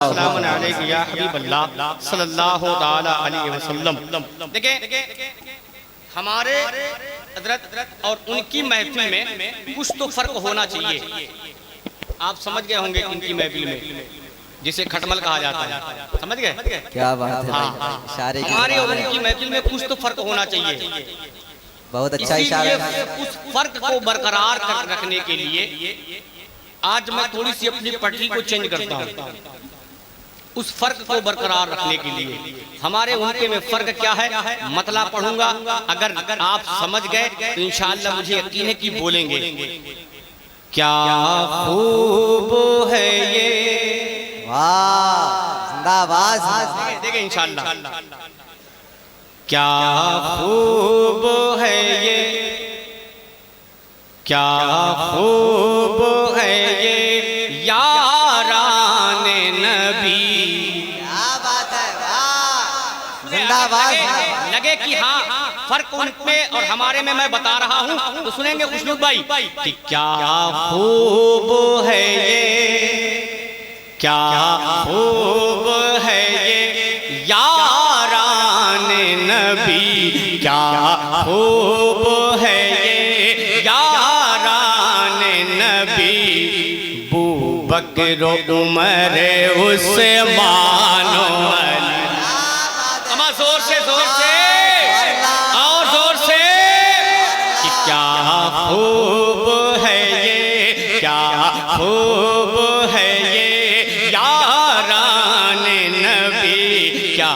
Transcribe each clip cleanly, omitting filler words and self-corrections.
अस्सलामु अलैकुम या हबीबल्लाह सल्लल्लाहु ताला अलैहि वसल्लम। देखिए हमारे हजरत और उनकी महफिल में कुछ तो फर्क होना चाहिए। आप समझ गए होंगे उनकी महफिल में जिसे खटमल कहा जाता है, समझ गए? क्या बात है। हाँ, हमारे और उनकी महफिल में कुछ तो फर्क होना चाहिए। बहुत अच्छा इशारा है। उस फर्क को बरकरार रखने के लिए आज मैं थोड़ी सी अपनी पटरी को चेंज करता हूँ। उस फर्क को बरकरार रखने के लिए हमारे उनके में फर्क क्या है मतला पढ़ूंगा। अगर आप समझ गए तो इंशाअल्लाह मुझे यकीन है कि बोलेंगे। क्या खूब है ये, वाह जिंदाबाद। देखिए इंशाअल्लाह क्या खूब है ये, क्या खूब है ये याराने नबी। क्या बात है, वाह जिंदाबाद। लगे कि हाँ फर्क उनपे और हमारे में मैं बता रहा हूँ तो सुनेंगे खुशनुक भाई कि क्या खूब है ये, क्या खूब है ये याराने नबी, क्या खूब है ये याराने नबी। बू बकर उमर उस्मान अली। अमा जोर से और जोर से कि क्या खूब है ये, क्या खूब है ये याराने नबी, क्या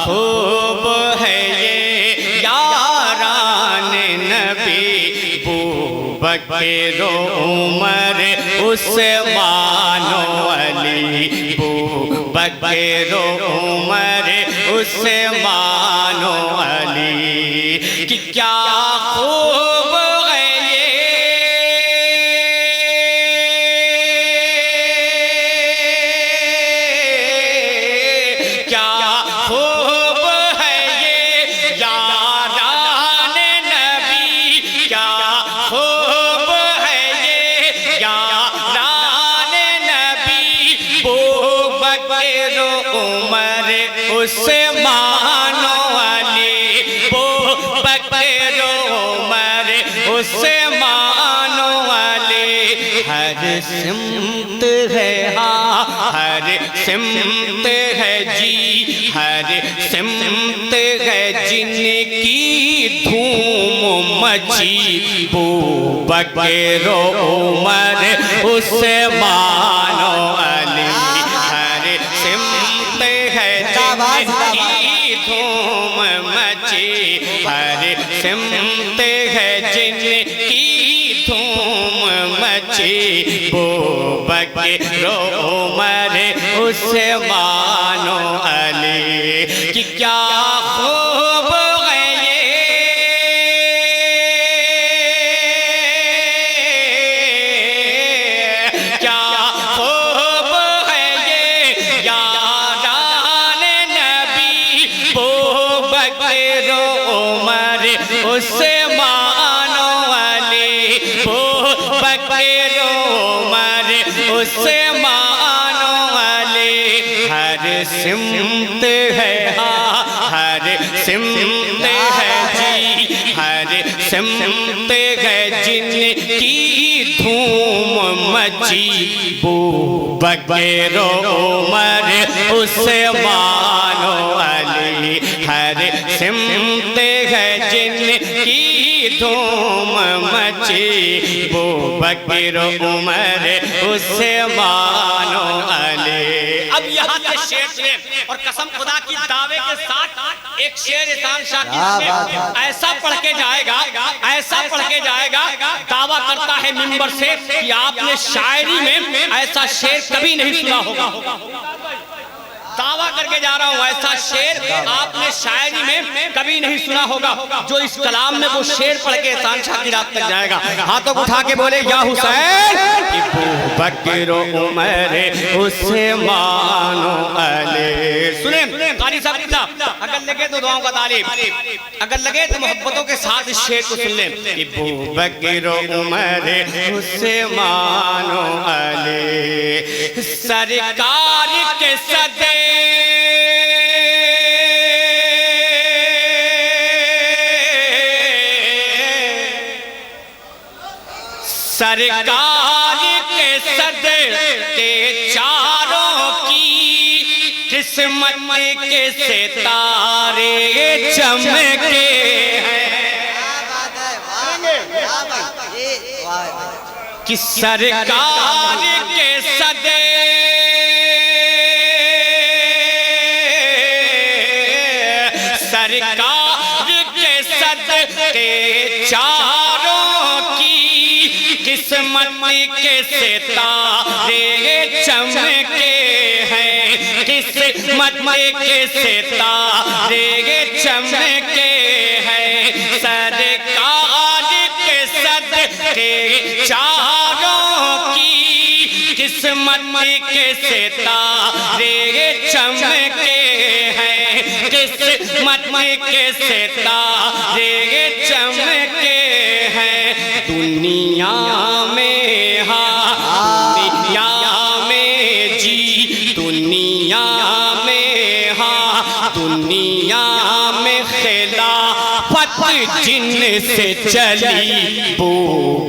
खूब है ये याराने नबी। बू बकर उमर उस्मान अली, बू बकर उमर उस्मान अली कि क्या खूब है ये, क्या खूब है ये याराने नबी, क्या खूब है ये याराने नबी। बू बकर उमर उस्मान अली, बू बकर उमर उस्मान अली। हर सिमत है हाँ हर सिमत है जी, हर सिमत है जिनकी धूम मची। बू बकर उमर उस्मान अली, हर सिमत है जिनकी धूम मची, हर सिमत है जिनकी धूम मची। बू बकर उमर उस्मान अली कि क्या खूब है ये, क्या खूब है ये याराने नबी। बू बकर उमर उस्मान अली, बू बकर उमर उस्मान अली। हर सिमत है हाँ हर सिमत है जी, हर सिमत है जिनकी धूम मची। बू बकर उमर उस्मान अली, हर सिमत है जिनकी धूम मची। बू बकर उमर उस्मान अली। अब यहाँ से शेर से और कसम खुदा की दावे के साथ एक शेर एहसान शाह ऐसा पढ़ के जाएगा, ऐसा पढ़ के जाएगा, दावा करता है मिंबर से कि आपने शायरी में ऐसा शेर कभी नहीं सुना होगा। दावा करके जा रहा हूँ ऐसा शेर आपने शायरी में कभी नहीं सुना होगा। जो इस कलाम में वो शेर पढ़ के एहसान शाह की रात तक जाएगा हाथों को उठा के बोले या हुसैन। बू बकर उमर उस्मान अली। सुने कारी साहब, अगर लगे तो दुआओं का तारीफ, अगर लगे तो मोहब्बतों के साथ इस शेर को सुन ले। अबू बकर उमर उस्मान अली सरकार के सदे सरकार के सदके चारों की किस्मत के सितारे चमके हैं कि सरकार के सदे सरकार के सदके चारों की किस्मत के सितारे चमके हैं, किस्मत के सितारे चमके हैं। सरकार के सदके चारों की किस्मत के सितारे चमके हैं, किस्मत के सितारे चमके हैं। दुनिया में हाँ दुनिया में जी, दुनिया में हाँ दुनिया में खिलाफत जिनसे चली, बू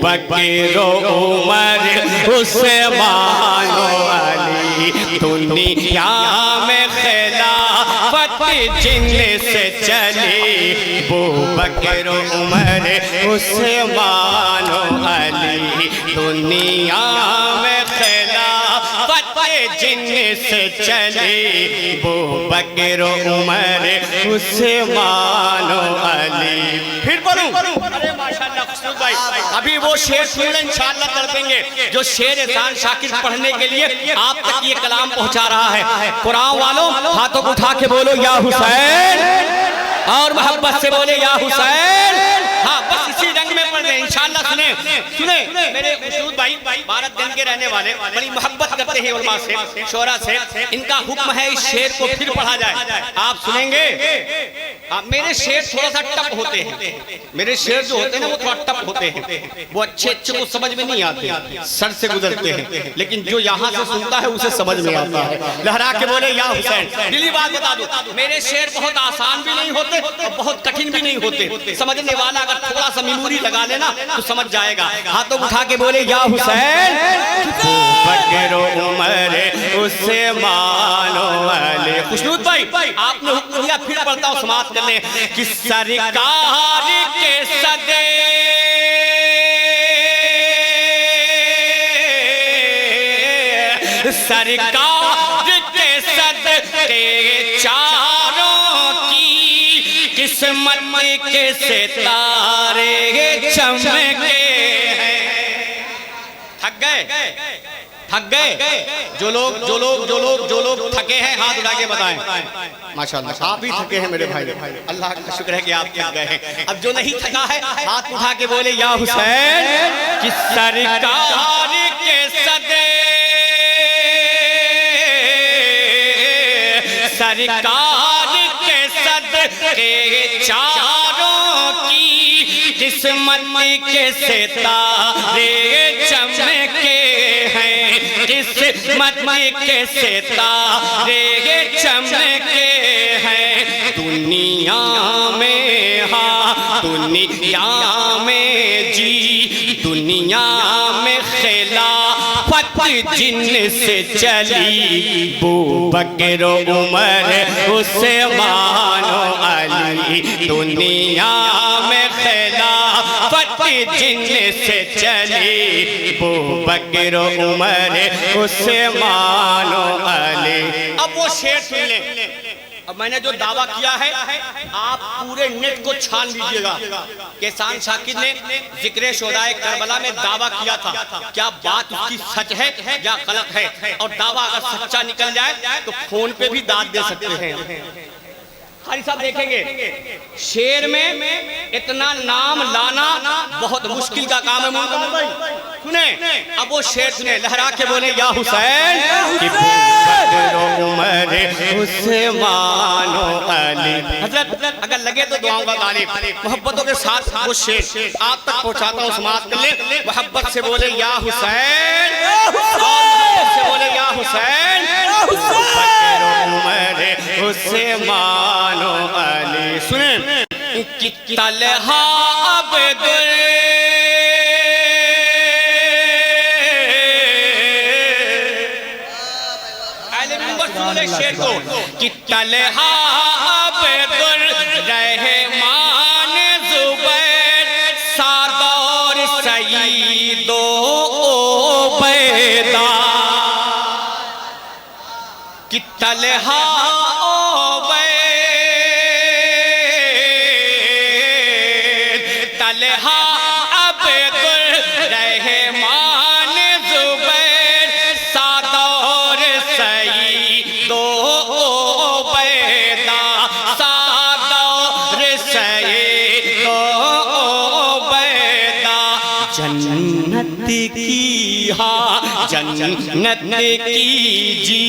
बकर उमर उस्मान अली। दुनिया में खिलाफत जिनसे चली, बू बकर उमर उस्मान अली। दुनिया में खिलाफत जिनसे चली, बू बकर उमर उस्मान अली। फिर बोलूं? अरे माशाअल्लाह खुशबू भाई, अभी वो शेर सुन लें इंशाअल्लाह कर देंगे जो शेर एहसान शाकिर पढ़ने के लिए आप तक ये कलाम पहुंचा रहा है। कुरान वालों हाथों को उठा के बोलो या हुसैन, और मोहब्बत से बोले या हुसैन। हाँ बस इसी रंग में पढ़ रहे हैं इंशाअल्लाह। सुने सुने मेरे मसूद भाई भारत दिन के रहने वाले बड़ी मोहब्बत करते हैं उलमा से, शोरा से। इनका हुक्म है इस शेर को फिर पढ़ा जाए, आप सुनेंगे। मेरे शेर थोड़ा सा टप होते हैं, मेरे शेर जो होते हैं ना वो थोड़ा टप होते हैं, वो अच्छे को समझ में नहीं आते, सर से गुजरते हैं। लेकिन जो यहाँ से सुनता है उसे समझ में आता है। लहरा के बोले या हुसैन। दिली बात बता दो, मेरे शेर बहुत आसान भी नहीं होते और बहुत कठिन भी नहीं होते। समझने वाला अगर थोड़ा सा मेमोरी लगा लेना तो समझ जाएगा। हाथों उठा के बोले या हुसैन। बकर उमर उस्मान अली। खुशनूद भाई आपने हुक्म दिया, फिर पढ़ता हूँ, समाप्त कर ले। कि सरकार के सदे सरकार के सदके चारों की किस्मत के सितारे चमके हैं। थक गए? थक गए? जो लोग थके हैं हाथ उठा के बताएं। माशाअल्लाह आप भी थके हैं मेरे भाई, अल्लाह का शुक्र है कि आप थक गए हैं। अब जो नहीं थका है हाथ उठा के बोले या हुसैन। कि सरकार के सदे सरकार के सदके चारों की किस्मत के सितारे चमके हैं, किस्मत के सितारे चमके हैं। दुनिया में हाँ दुनिया में जी, दुनिया में खिलाफत जिनसे चली, बू बकर उमर उस्मान अली। दुनिया में खिलाफत जिनसे चली, बू बकर उमर उस्मान अली। अब वो शेर सुन ले। अब मैंने जो दावा किया है आप पूरे नेट को छान लीजिएगा कि एहसान शाकिर ने जिक्र शोहदाए करबला में दावा किया था, क्या बात उसकी सच है या गलत है। और दावा अगर सच्चा निकल जाए तो फोन पे भी दाद दे सकते हैं। खाली साहब देखेंगे शेर में इतना नाम लाना बहुत मुश्किल का काम है। मुंतज़िर भाई सुने, अब वो शेर सुने, लहरा के बोले या हुसैन। कि बकर उमर उस्मान अली। हजरत अगर लगे तो दुआओं का गालिब मोहब्बतों के साथ वो शेर आप तक पहुंचाता हूँ, समाप्त कर ले। मोहब्बत से बोले या हुसैन, मोहब्बत से बोले या हुसैन, उमर उस्मान अली। सुने कि तलहा अब्दुल शेर को कि तलहा अब्दुल रहमान जुबैर सादौर सईदो उबैदा कि तलहा तलहा अब्दुल रहमान जुबैर सादौर सईदो उबैदा सादौर सईदो उबैदा। जन्नत की हाँ जन्नत की जी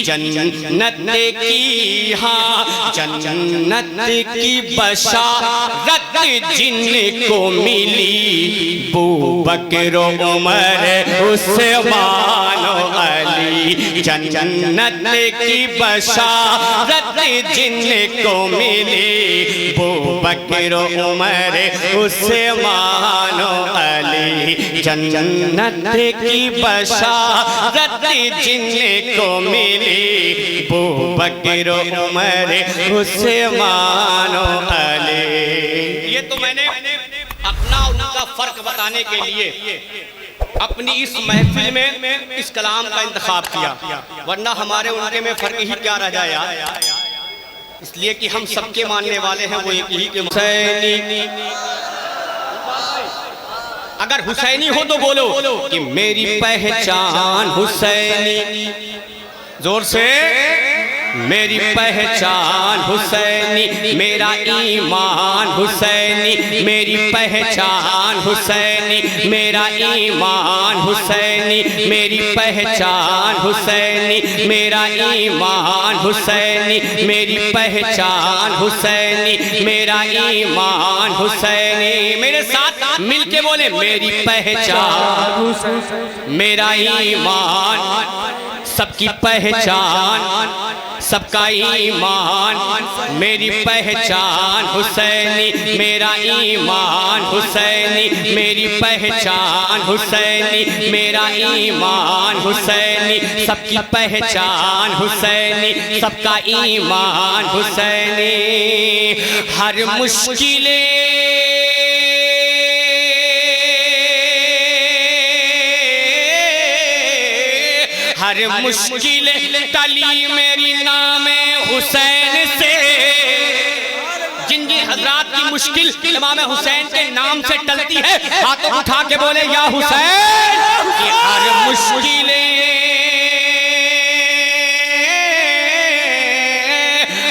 जन्नत की हाँ जन्नत की बशारत जिनको मिली बू बकर उमर उस्मान अली। जन्नत की बशारत जिनको मिली बू बकर उमर उस्मान अली। जन्नत की बशारत जिनको मिली बू बकर उमर उस्मान अली। ये तो मैंने अपना उनका फर्क बताने के लिए अपनी इस महफिल में इस कलाम का इंतखाब किया, वरना हमारे उनके में फर्क ही क्या रह जाए, इसलिए कि हम सबके मानने वाले हैं वो एक ही के हुसैनी। अगर हुसैनी हो तो बोलो कि मेरी पहचान हुसैनी, जोर से मेरी पहचान हुसैनी, मेरा ईमान हुसैनी, मेरी पहचान हुसैनी, मेरा ईमान हुसैनी, मेरी पहचान हुसैनी, मेरा ईमान हुसैनी, मेरी पहचान हुसैनी, मेरा ईमान हुसैनी। मेरे साथ मिलके बोले मेरी पहचान मेरा ईमान, सबकी पहचान सबका ईमान, मेरी पहचान हुसैनी, मेरा ईमान हुसैनी, मेरी पहचान हुसैनी, मेरा ईमान हुसैनी, सबकी पहचान हुसैनी, सबका ईमान हुसैनी। हर मुश्किलें हर मुश्किल टली मेरी नाम हुसैन से। जिन जिन हजरात की मुश्किल इमाम हुसैन के नाम से टलती है, हाथों उठा के बोले या हुसैन। कि हर मुश्किलें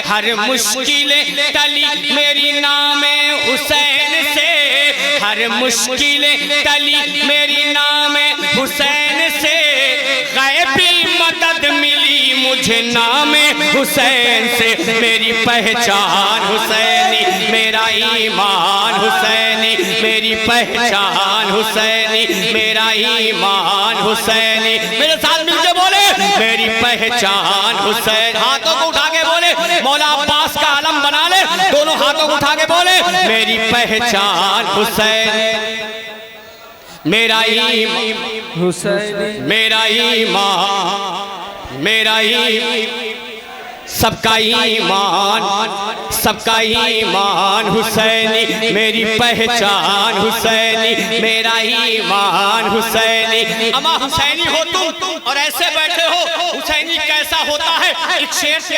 हर मुश्किल टली मेरी नाम हुसैन से, हर मुश्किल टली मेरी नाम हुसैन से। गैबी मदद मिली मुझे नाम हुसैन से, मेरी पहचान हुसैनी, मेरा ईमान हुसैनी, मेरी पहचान हुसैनी, मेरा ईमान हुसैनी। मेरे साथ मिलके बोले मेरी पहचान हुसैन। हाथों को उठा के बोले मौला अब्बास का आलम बना ले, दोनों हाथों को उठा के बोले मेरी पहचान हुसैन, मेरा ईमान हुसैन, मेरा ईमान, मेरा ईमान, सबका ईमान, सबका ईमान हुसैनी, मेरी पहचान हुसैनी, मेरा ईमान हुसैनी। अमा हुसैनी हो तुम और ऐसे बैठे हो, हुसैनी कैसा होता है एक शेर से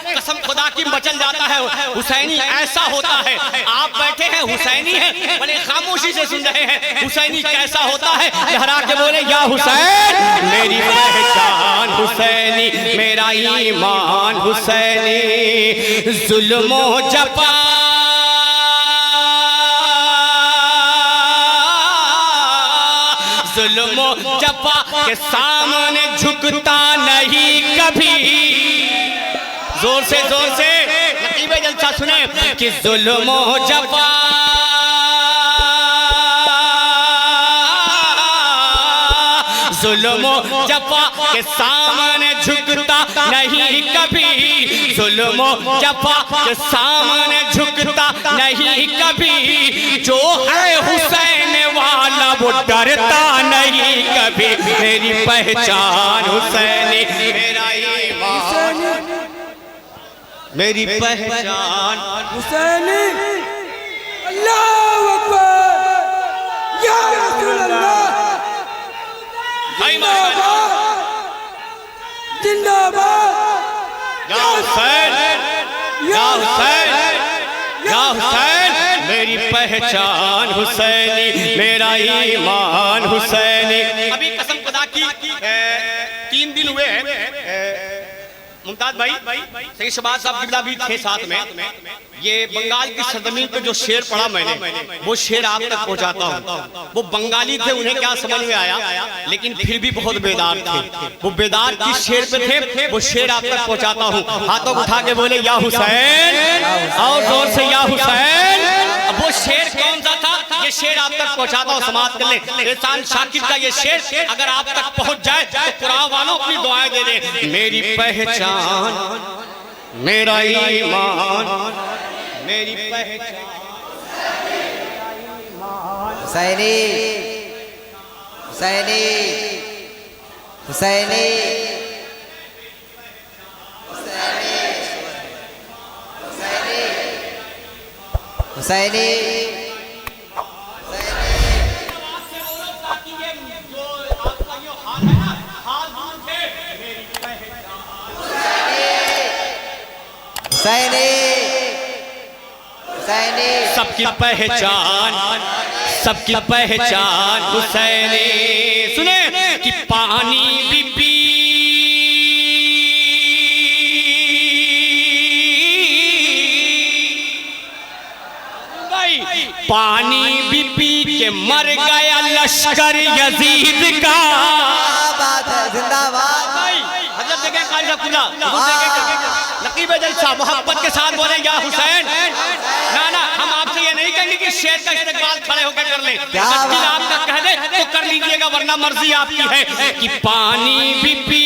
कसम खुदा की मचल जाता है। हुसैनी ऐसा होता है, आप बैठे हैं हुसैनी हैं, बड़े खामोशी से सुन रहे हैं। हुसैनी कैसा होता है, लहरा के बोले या हुसैन, मेरी पहचान हुसैनी, मेरा ईमान हुसैनी। जुल्मो जफा जुल्मो जफा के सामने झुकता नहीं कभी, जोर से नकीब जलसा सुने कि जुल्म जफा जुल्म जफा के सामने झुकता नहीं कभी, जुल्म जफा के सामने झुकता नहीं कभी, जो है हुसैन वाला वो डरता नहीं कभी। मेरी पहचान हुसैनी, मेरा ईमान, मेरी पहचान हुसैनी। अल्लाहू अकबर या रसूल अल्लाह। जिंदाबाद या हुसैन, या हुसैन, या हुसैन। मेरी पहचान हुसैनी, मेरा ईमान हुसैनी। अभी कसम खुदा की 3 दिन हुए हैं मुमताज भाई, सही शहबाज साहब किबला भी थे साथ में। ये बंगाल की सरजमीन पे जो शेर पढ़ा मैंने, वो शेर आप तक पहुंचाता हूँ। वो बंगाली थे, उन्हें क्या समझ में आया, लेकिन फिर भी बहुत बेदार थे। वो बेदार किस शेर पे थे, वो शेर आप तक पहुंचाता हूँ। हाथों उठा के बोले या हुसैन, और जोर से या हुसैन। अब वो शेर कौन सा था, ये शेर आप तक पहुंचाता हूँ, समाप्त कर ले। एहसान शाकिर का ये शेर अगर आप तक पहुंच जाए तो कुरान वालों अपनी दुआएं दे दे। मेरी पहचान, मेरा ईमान, मेरी पहचान हुसैनी, हुसैनी, हुसैनी, हुसैनी, हुसैनी, हुसैनी। सबकी पहचान, सबकी पहचान हुसैनी। सुने कि पानी भी पी, पानी भी पी के मर गया लश्कर यजीद का। बात है, जिंदाबाद। हजरत देखें कारी साहब खुदा, नकीब जलसा मोहब्बत के साथ बोले या हुसैन। ना हम आपसे ये नहीं कहेंगे कि शेर का इस्तेमाल खड़े होकर कर लें, दिल आपका कह दे तो कर लीजिएगा, वरना मर्जी आपकी है। कि पानी भी पी,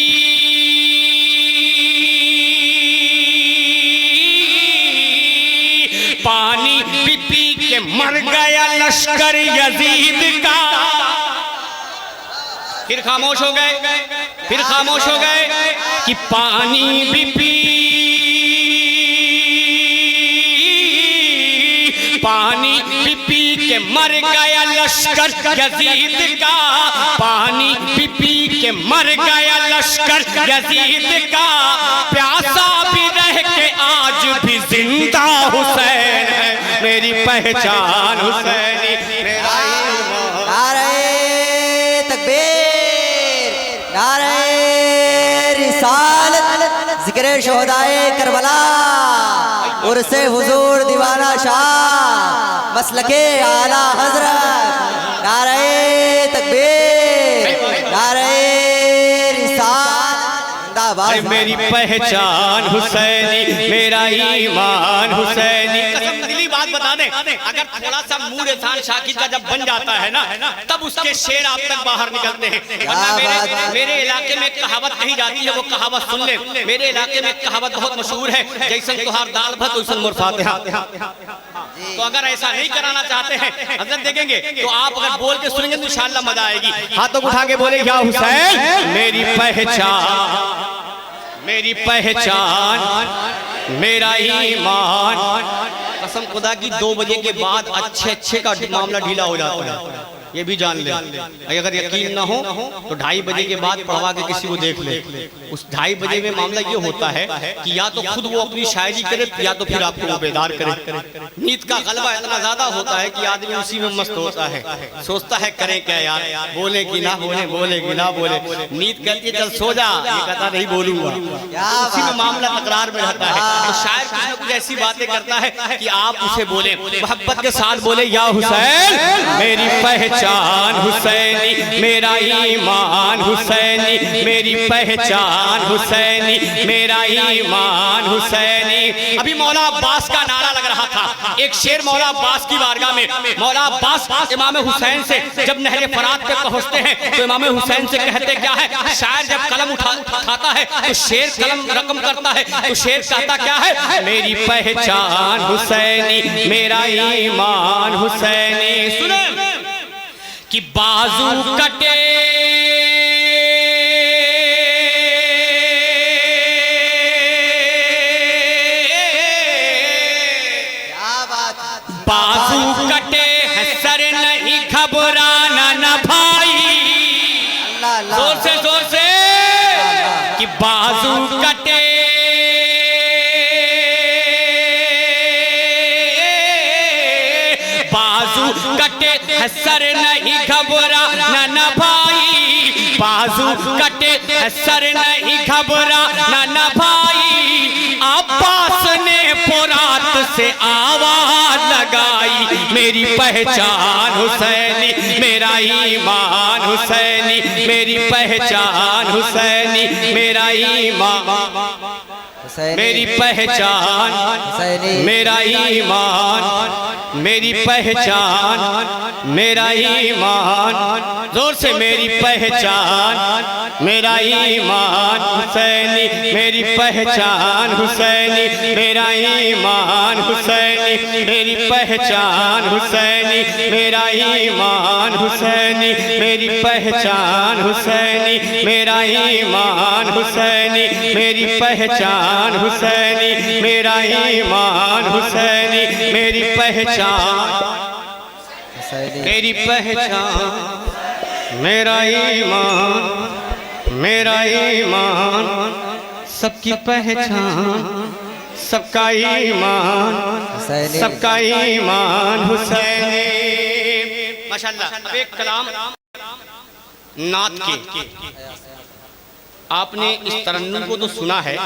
पानी भी पी के मर गया लश्कर यजीद का। फिर खामोश हो गए, फिर खामोश हो गए। कि पानी भी पी, पानी भी पी के मर गया लश्कर यजीद का। पानी भी पी के मर गया लश्कर यजीद का। प्यासा भी रह के आज भी जिंदा हुसैन है। मेरी पहचान हुसैनी, मेरा ईमान। नारे तकबीर, नारे रिसालत, जिक्र शोहदाए करबला, उर्से हुजूर दीवाना शाह, मसलके आला हजरत। नारे तकबीर, नारे रिसालत, जिंदाबाद। मेरी पहचान हुसैनी, मेरा ईमान हुसैनी। कसम दिली बात बता दें, अगर थोड़ा सा मूड एहसान शाकिर का जब बन जाता है ना, तब उसके शेर आप तक बाहर निकलते हैं। वरना मेरे इलाके में कहावत कही जाती है, वो कहावत सुन ले। मेरे इलाके में कहावत बहुत मशहूर है, जैसन तुहार दाल भत वैसन मोर फातिहा। तो अगर ऐसा नहीं कराना चाहते हैं, हजरत देखेंगे तो आप अगर बोल के सुनेंगे तो इंशाअल्लाह मजा आएगी। हाथों उठा के बोले या हुसैन। मेरी पहचान, मेरी पहचान, मेरा ईमान। कसम खुदा की 2 बजे के बाद अच्छे का मामला ढीला हो जाता है, ये भी जान ले। अगर यकीन ना हो तो 2:30 बजे के बाद पढ़वा के किसी को देख ले। उस 2:30 बजे में मामला ये होता है कि या तो खुद वो अपनी शायरी करे, या तो फिर आपको वो बेदार करे। नींद का गलबा इतना ज्यादा होता है कि आदमी उसी में मस्त होता है, सोचता है करे क्या यार, बोले कि ना बोले, बोले कि ना बोले। नींद कहती है चल सो जा, ये कहता नहीं बोलूंगा, उसी में मामला तकरार में रहता है। तो शायर कुछ न कुछ ऐसी बातें करता है कि आप उसे बोले, मोहब्बत के साथ बोले या हुसैन। मेरी पहचान, पहचान हुसैनी, मेरा ईमान हुसैनी, मेरी पहचान हुसैनी, मेरा ईमान हुसैनी। अभी मौला अब्बास का नारा लग रहा था, एक शेर मौला अब्बास की बारगाह में। मौला अब्बास इमाम हुसैन से जब नहर फरात पे पहुंचते हैं तो इमाम हुसैन से कहते क्या है? शायर जब कलम उठाता है तो शेर कलम रकम करता है, तो शेर कहता क्या है? मेरी पहचान हुसैनी, मेरा ईमान हुसैनी। सुने कि बाजू कटे बाजू कटे है सर नहीं घबराना न भाई। जोर से कि बाजू कटे बाजू कटे है सर नहीं घबराना न भाई। बाजू कटे है सर नहीं घबराना न भाई। अब्बास ने फुरात से आवाज लगाई, मेरी पहचान हुसैनी, मेरा ईमान हुसैनी, मेरी पहचान हुसैनी, मेरा ईमान, मेरी पहचान मेरा ईमान, मेरी पहचान मेरा ईमान। जोर से मेरी पहचान मेरा ईमान हुसैनी, मेरी पहचान हुसैनी, मेरा ईमान हुसैनी, मेरी पहचान हुसैनी, मेरा ईमान हुसैनी, मेरी पहचान हुसैनी, मेरा ईमान हुसैनी, मेरी पहचान हुसैनी, मेरा ईमान हुसैनी, मेरी पहचान मेरी पहचान, मेरा ईमान, मेरा ईमान, सबकी पहचान, सबका ईमान, सबका ईमान हुसैनी। माशाअल्लाह। अब एक कलाम नात के, आपने इस तरन्नुम को तो सुना है,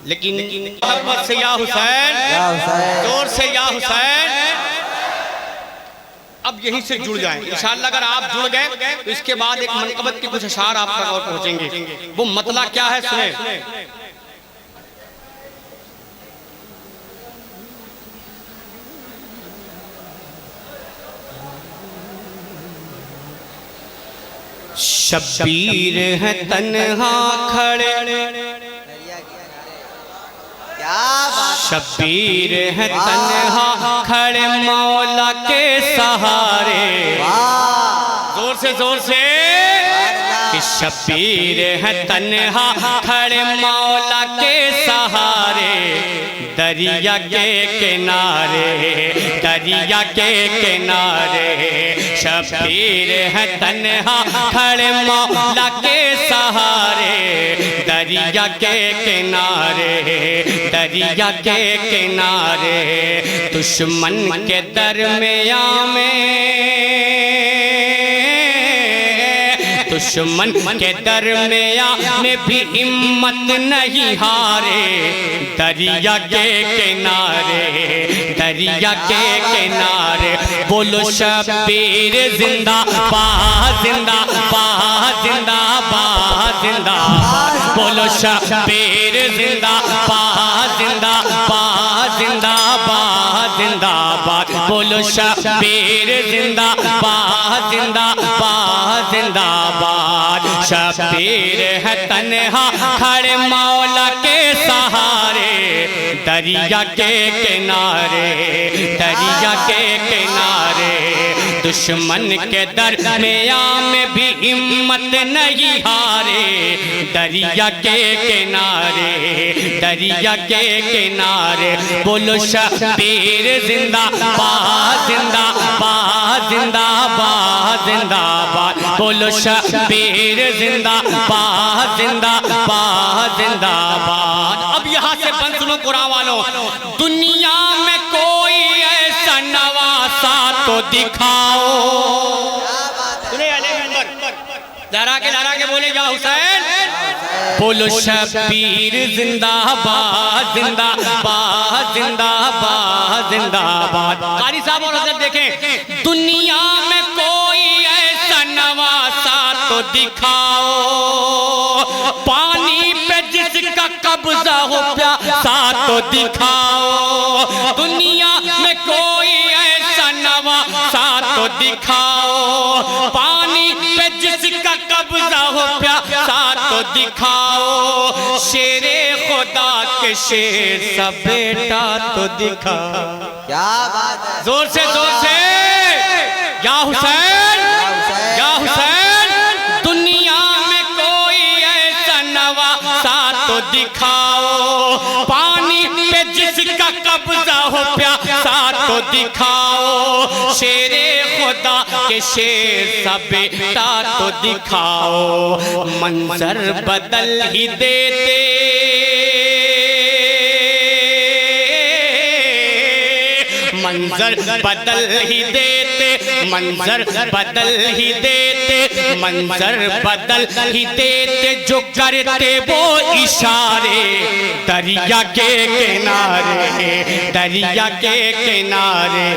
लेकिन मोहब्बत से या हुसैन, जोर से या हुसैन, अब यहीं से जुड़ जाएं इंशाअल्लाह। अगर आप जुड़ गए तो इसके बाद एक मनकबत के कुछ अशार आप तक और पहुंचेंगे। वो मतला क्या है सुने। शब्बीर है तन्हा खड़े, शब्बीर है तन्हा खड़े मौला के सहारे। जोर से कि शब्बीर है तन्हा खड़े मौला के सहारे। दरिया के किनारे, दरिया के किनारे, शब्बीर है तन्हा खड़े मौला के सहारे। दरिया के किनारे, दरिया के किनारे, दुश्मन के दरमियां में, दुश्मन के दरमियां में भी हिम्मत नहीं हारे। दरिया के किनारे, दरिया के किनारे, बोलो शब्बीर जिंदाबाद, जिंदाबाद, जिंदाबाद, जिंदाबाद, बोलो शब्बीर जिंदाबाद, जिंदाबाद, जिंदाबाद, जिंदाबाद, बोलो शब्बीर जिंदाबाद, जिंदाबाद, जिंदाबाद। शब्बीर है तन्हा खड़े मौला के सहारे। दरिया के किनारे, दरिया के किनारे, दुश्मन के दरमियां में भी हिम्मत नहीं हारे। दरिया के किनारे, दरिया के किनारे, बोलो शब्बीर जिंदाबाद, जिंदाबाद, जिंदाबाद, जिंदाबाद, बोलो शब्बीर जिंदाबाद, जिंदाबाद, जिंदाबाद। अब यहाँ से बंद सुनो कुरान वालों, दुनिया में कोई ऐसा नवासा तो दिखाओ। लहरा के बोले जा हुसैन, बोलो शब्बीर जिंदाबाद, जिंदाबाद, जिंदाबाद, जिंदाबाद। कारी साहब और हजरत देखें, दुनिया में कोई दिखाओ, पानी पे जिसका कब्जा हो प्यासा तो दिखाओ, दुनिया में कोई ऐसा नवासा तो दिखाओ, पानी पे जिसका कब्जा हो प्यासा तो दिखाओ, शेरे खुदा के शेर सा बेटा तो दिखाओ। क्या बात है, जोर से या हुसैन, या हुसैन, दुनिया में कोई ऐसा नवासा तो दिखाओ, पानी पे जिसका कब्जा हो प्यासा तो दिखाओ, शेरे खुदा के शेर सा बेटा तो दिखाओ, मंजर बदल ही देते, मंजर बदल ही देते, मंजर बदल ही देते, मंजर बदल ही देते, जो करते वो इशारे दरिया के किनारे, दरिया के किनारे,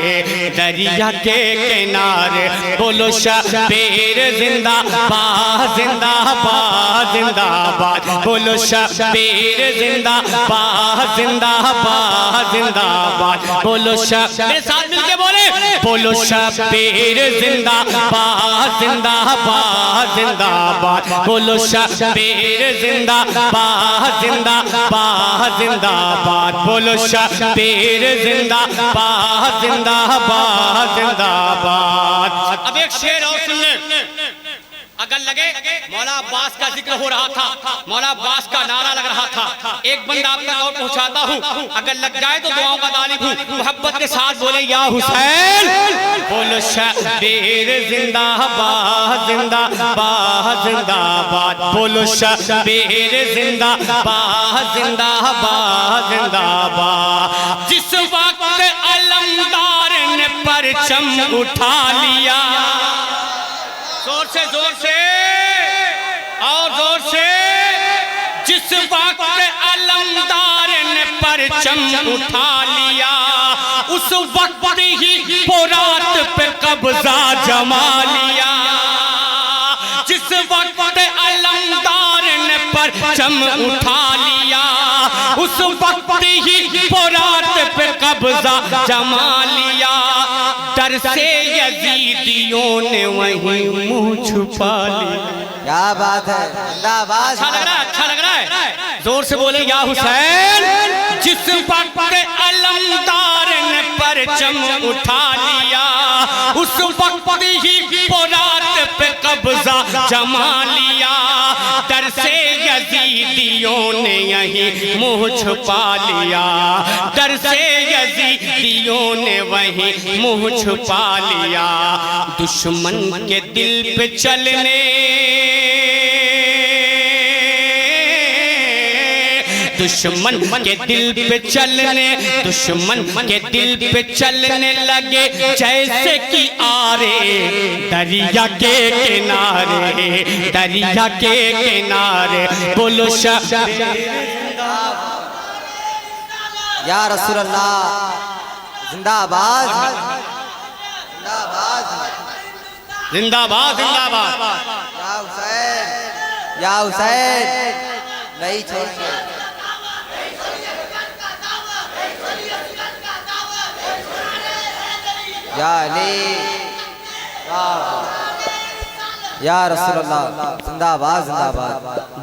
दरिया के किनारे। बोलो शब्बीर जिंदाबाद, जिंदाबाद, जिंदाबाद, बोलो शब्बीर जिंदाबाद, जिंदाबाद, जिंदाबाद, बोलो मेरे साथ मिलके बोलो शब्बीर जिंदाबाद, जिंदाबाद, जिंदाबाद, बोलो शब्बीर जिंदाबाद, जिंदाबाद, जिंदाबाद, बोलो शब्बीर जिंदाबाद, जिंदाबाद, जिंदाबाद। अब एक शेर और सुन ले, अगर लगे मौला अब्बास का जिक्र हो रहा था, मौला अब्बास का नारा लग रहा था, एक बंदा आप तक और पहुंचाता हूं, अगर लग जाए तो दुआओं का तालिब हूं, मोहब्बत के साथ बोले या हुसैन। बोलो शब्बीर जिंदाबाद, जिंदाबाद, जिंदाबाद, बोलो शब्बीर जिंदाबाद, जिंदाबाद, जिंदाबाद। जिस वक्त अलमदार ने परचम उठा लिया, जोर से और जोर से, जिस वक्त अलमदार ने परचम उठा लिया, उस वक्त ही पोरात पे कब्जा जमा लिया, जिस वक्त अलमदार ने परचम उठा लिया, उस वक्त ही पोरात पे कब्जा जमा लिया, डर से यजीदियों ने वहीं मुंह छुपा लिया। क्या बात है, जिंदाबाद। अच्छा लग रहा है, अच्छा लग रहा है, जोर से बोले या हुसैन। जिस वक्त अलमदार ने परचम उठा लिया, उस वक्त ही पोरात पे कब्जा जमा लिया, डर से यजीदियों ने यहीं मुंह छुपा लिया, डर से यजीदियों ने वहीं मुंह छुपा लिया, दुश्मन के दिल पे चलने, दुश्मन के दिल पे चलने, दुश्मन के दिल पे चलने लगे जैसे कि आरे दरिया के किनारे, दरिया के किनारे। बोलो या रसूल अल्लाह जिंदाबाद, जिंदाबाद, जिंदाबाद, जिंदाबाद। या हुसैन, या हुसैन, नहीं छोड़िए। या अली, या रसूल अल्लाह जिंदाबाद, जिंदाबाद।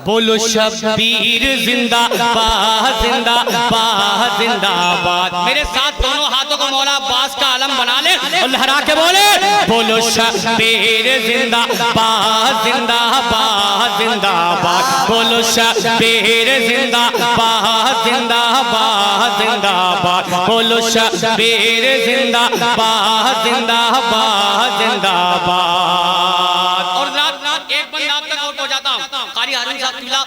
बोलो शब्बीर जिंदाबाद, जिंदाबाद, जिंदाबाद। मेरे साथ दोनों हाथों को मौला अब्बास का आलम बना ले और लहरा के बोले, बोलो शब्बीर जिंदाबाद, जिंदाबाद, जिंदाबाद, बोलो शब्बीर जिंदाबाद, जिंदाबाद, जिंदाबाद, बोलो शब्बीर जिंदाबाद, जिंदाबाद, जिंदाबाद। और एक बंद आप तक और पहुंचाता हूं, कारी हारून साहब किला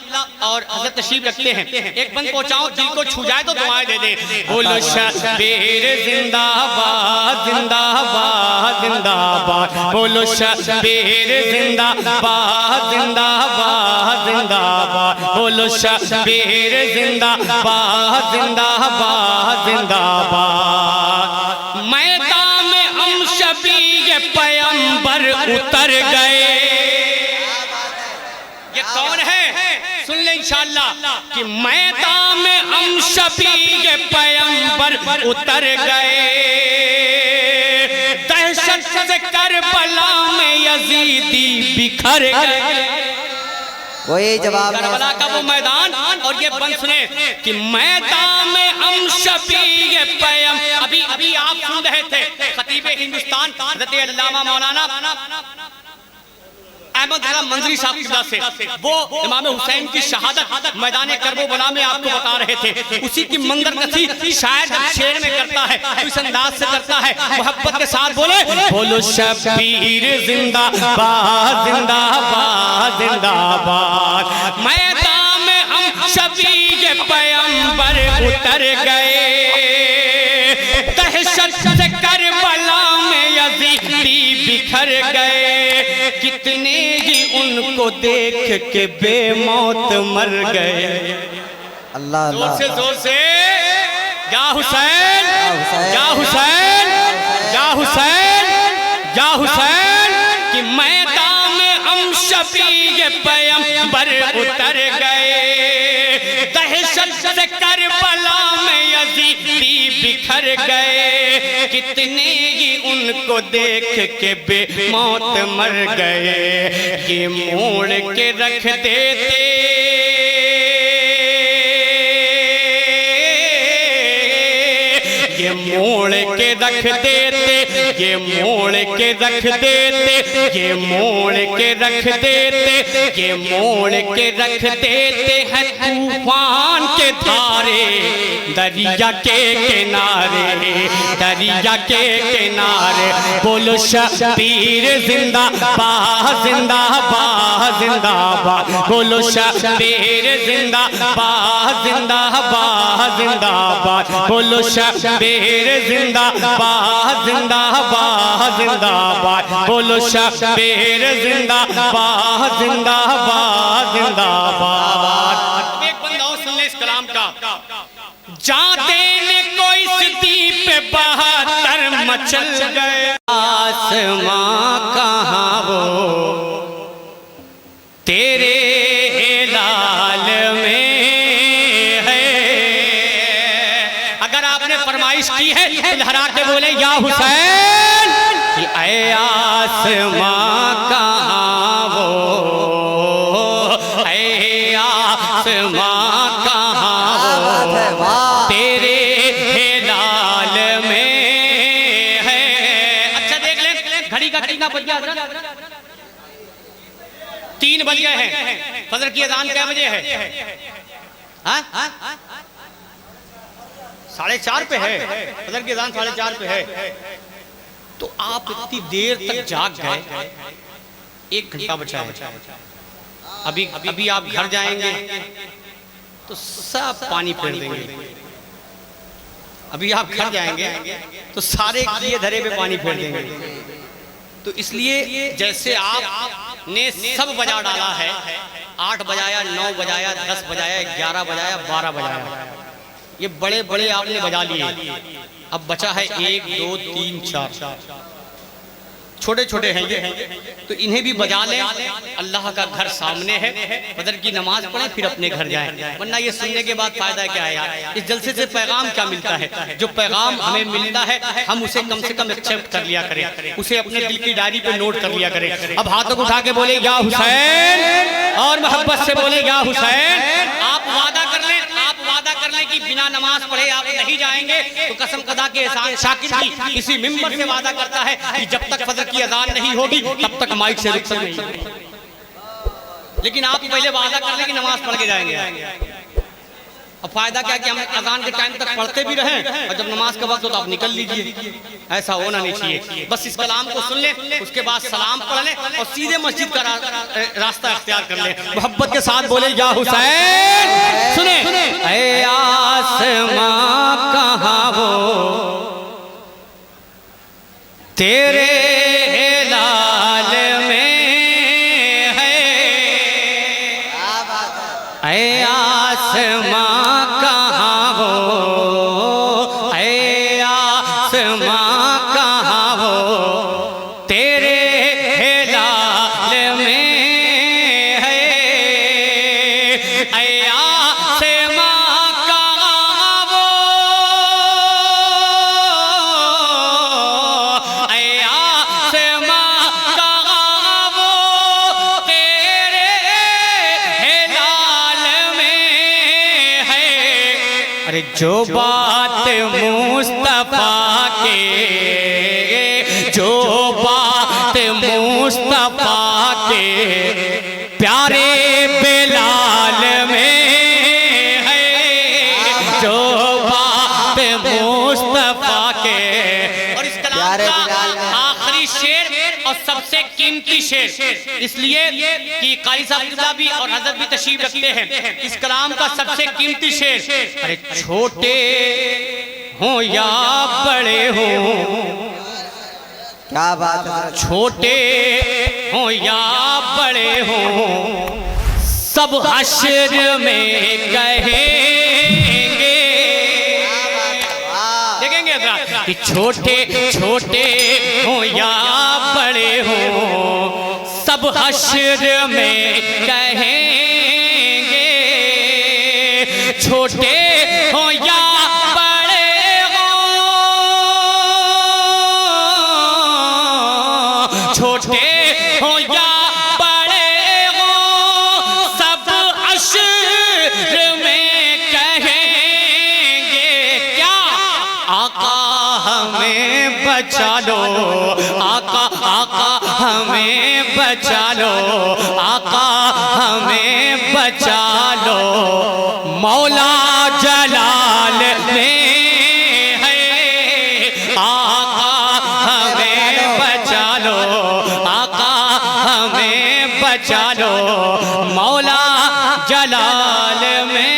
और हजरत तशरीफ रखते हैं, एक बंद पहुंचाओ, दिल को छू जाए तो दुआएं दे दे। बोलो शब्बीर जिंदाबाद, जिंदाबाद, जिंदाबाद, बोलो शब्बीर जिंदाबाद, जिंदाबाद, जिंदाबाद, बोलो शब्बीर जिंदाबाद, जिंदाबाद, जिंदाबाद। मैदान में हम शबीर पैगंबर उतर गए, कि मैदान में हम शफीए पैगंबर उतर गए, दहशत से करबला में यजीदी बिखर गए। कोई जवाब नहीं। करबला का वो मैदान और ये बंद सुने कि मैदान में हम शफीए पैगंबर। अभी आप सुन रहे थे खतीब हिंदुस्तान हज़रत अल्लामा मौलाना अहमद रज़ा मंजरी साहब की से वो इमाम हुसैन की शहादत मैदान करबला में आपको बता रहे थे। उसी की मंजर कसी शायद शेर में करता है, इस अंदाज से करता है, मोहब्बत के साथ बोले बोलो शबीर जिंदाबाद जिंदाबाद जिंदाबाद। मैदान में हम शफीए पैगंबर उतर गए, दहशत से करबला में यजीदी बिखर गए। कितने ही उनको देख के बेमौत मर गए। अल्लाह अल्लाह। जोर से या हुसैन या हुसैन या हुसैन या हुसैन कि मैदान में हम शफीए पैगंबर उतर गए, दहशत से करबला में यजीदी बिखर गए। कितने ही उनको देख के बेमौत मर गए। ये मोड़ के रख देते ये मोड़ के रख देते, ये मोड़ के रख देते, ये मोड़ के रख देते, ये मोड़ के रख देते हैं तूफान के धारे दरिया के किनारे, दरिया के किनारे। बोलो शबीर जिंदाबाद जिंदाबाद जिंदाबाद, बोलो शबीर जिंदाबाद जिंदाबाद जिंदाबाद, बोलो शबीर जिंदाबाद जिंदाबाद जिंदाबाद, बोलो शबीर जिंदाबाद जिंदाबाद जिंदाबाद। एक बंदा और सुन ले इस कलाम का। जाते ने कोई सिद्दी पे बहादुर मचल गए, आसमां कहाँ वो तेरे लाल में है। अगर आपने फरमाइश की है लहरा के बोले या हुसैन कि ऐ आसमां कहाँ वो, ऐ आसमां कहाँ वो तेरे लाल में है। अच्छा देख ले घड़ी का कितना बज गया? 3 बज गए हैं। फजर की अजान क्या बजे है? 4:30 पे है। फजर की अजान 4:30 पे है। तो आप इतनी देर तक जाग गए, 1 घंटा बचा है। अभी आप घर जाएंगे तो सब पानी फेर देंगे। अभी आप घर जाएंगे तो सारे किए धरे पे पानी फेर देंगे। तो इसलिए जैसे आपने सब बजा डाला है, 8 बजाया, 9 बजाया, 10 बजाया, 11 बजाया, 12 बजाया, ये बड़े बड़े आपने बजा लिए। अब बचा है 1 2 3 4, छोटे छोटे हैं ये, तो इन्हें भी बजा लें। अल्लाह का घर सामने है, फजर की नमाज पढ़ें, फिर अपने घर जाएं। वरना ये सुनने के बाद फायदा क्या है यार? इस जलसे से पैगाम क्या मिलता है? जो पैगाम हमें मिलता है हम उसे कम से कम एक्सेप्ट कर लिया करें, उसे अपने दिल की डायरी पे नोट कर लिया करें। अब हाथों को उठा के बोले या हुसैन, और मोहब्बत से बोले या हुसैन। आप वादा कर लें, आप वादा कर लें कि बिना नमाज पढ़े आप नहीं जाएंगे। तो कसम खुदा के शाकिर भी इसी मिंबर से वादा करता है कि जब तक फजर की अजान नहीं होगी तब तक माइक से रुक नहीं। लेकिन आप पहले वादा कर लें कि नमाज पढ़ के जाएंगे। अब फायदा क्या कि हम अजान के टाइम तक पढ़ते भी रहें और जब नमाज का वक्त हो तो आप निकल लीजिए। ऐसा होना नहीं चाहिए। बस इस कलाम को सुन लें, उसके बाद सलाम पढ़ लें और सीधे मस्जिद का रास्ता अख्तियार कर लें। मोहब्बत के साथ बोले या हुसैन। सुने ऐ आसमां कहाँ वो तेरे लाल में है, ऐ आसमां कहाँ वो, ऐ आसमां कहाँ वो तेरे लाल में है, ऐ अरे जो बात मुस्तफा के, जो बात मुस्तफा के प्यारे बिलाल में है, जो बात मुस्तफा के। और इस कलाम का आखिरी शेर और सबसे कीमती शेर, इसलिए कि कारी साहब भी और हजरत भी तशरीफ रखते हैं। इस कलाम का सबसे कीमती शेर, अरे छोटे हो या बड़े हो, क्या बात है, छोटे हो या बड़े हो, सब हश्र में कहेंगे। देखेंगे कि छोटे छोटे हो या बड़े हो, सब हश्र में कहेंगे। छोटे हो या बड़े हो, छोटे हो या बड़े हो, सब हश्र में कहेंगे। क्या आका हमें बचा लो, आका आका हमें बचा लो, आका हमें बचा लो, मौला जलाल में है। आका हमें बचा लो, आका हमें बचा लो, मौला जलाल में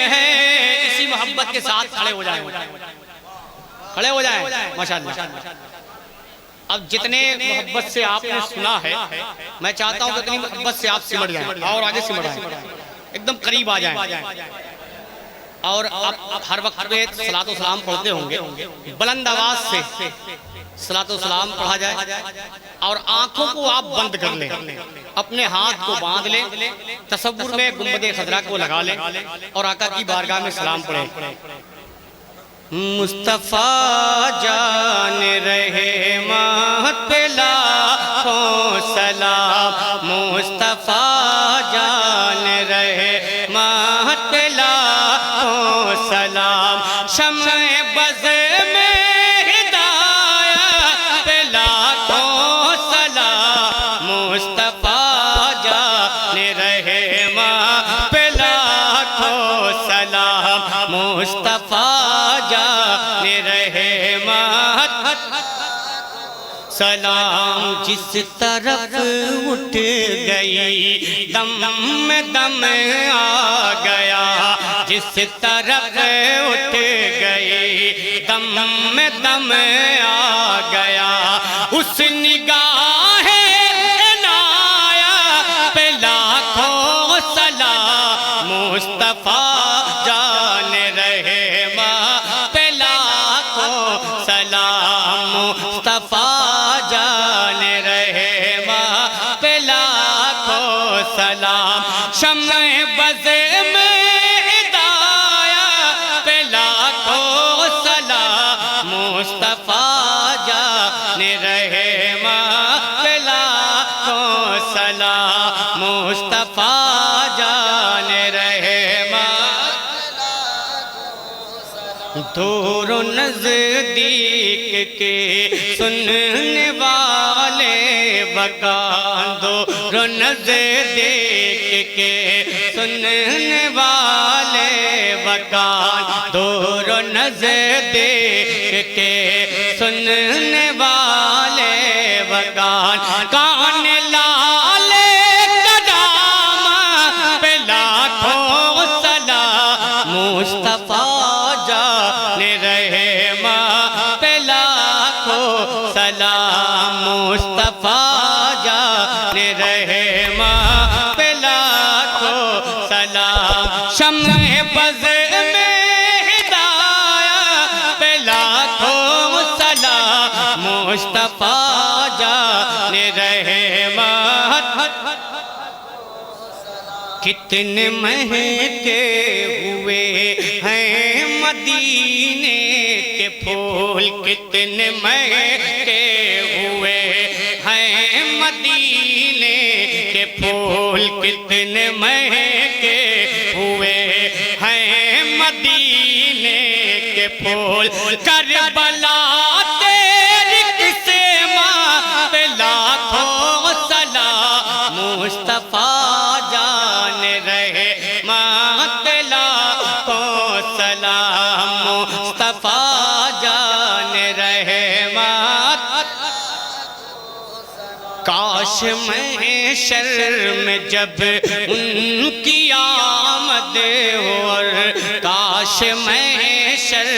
है। इसी मोहब्बत के साथ खड़े हो जाए, खड़े हो जाए माशाअल्लाह। अब जितने मोहब्बत से आपने सुना है, मैं चाहता हूं कि उतनी मोहब्बत से आप सिमट जाएं और आगे सिमट जाएं, एकदम करीब आ जाएं। और आप हर वक्त पे सलातो सलाम पढ़ते होंगे, बुलंद आवाज से सलातो सलाम पढ़ा जाए और आंखों को आप बंद कर लें, अपने हाथ को बांध लें, तसव्वुर में गुंबदे खजरा को लगा लें और आका की बारगाह में सलाम पढ़ें। मुस्तफा जान रहे महत पे लाखों सलाम, मुस्तफा जान रहे महत पे लाखों सलाम, शम्ए बज़ में हिदायत पे लाखों सलाम, मुस्तफा जान रहे महत पे लाखों सलाम, मुस्तफा जाने रहे महत सलाम। जिस तरफ उठ गई दम में दम आ गया, जिस तरफ उठ गई दम में दम आ गया, उस निगाह इनाया पे लाखों सलाम, मुस्तफा जाने रहे मुस्तफा जाने रहे माँ पे लाखों सलाम, शम्ए बज़ में हिदायत पे लाखों सलाम, मुस्तफा जाने रहे माँ पे लाखों सलाम, मुस्तफा जाने रहे माँ। दूर नजदीक के सुनने वाले बकान, दूर नजदीक के सुनने वाले बकान, दूर नजदीक के सुनने वाले बकान, कान लाले कदम पे लाखों सलाम, मुस्तफा जाने रहे माँ पे लाखों सलाम, मुस्तफा जाने रहे माँ पे लाखों सलाम, शम्ए बज़ में हिदायत पे लाखों सलाम, मुस्तफा जाने रहे माँ। कितने महके हुए हैं मदीने के फूल, कितने महके हुए हैं मदीने के फूल, कितने महके हुए हैं मदीने मदीने के फूल करबला तेरी किसे माँ पे लाखों सलाम मुस्तफा जान रहे माँ पे लाखों सलाम मुस्तफा जान रहे माँ। काश महशर में जब उनकी आमद हो और काश महशर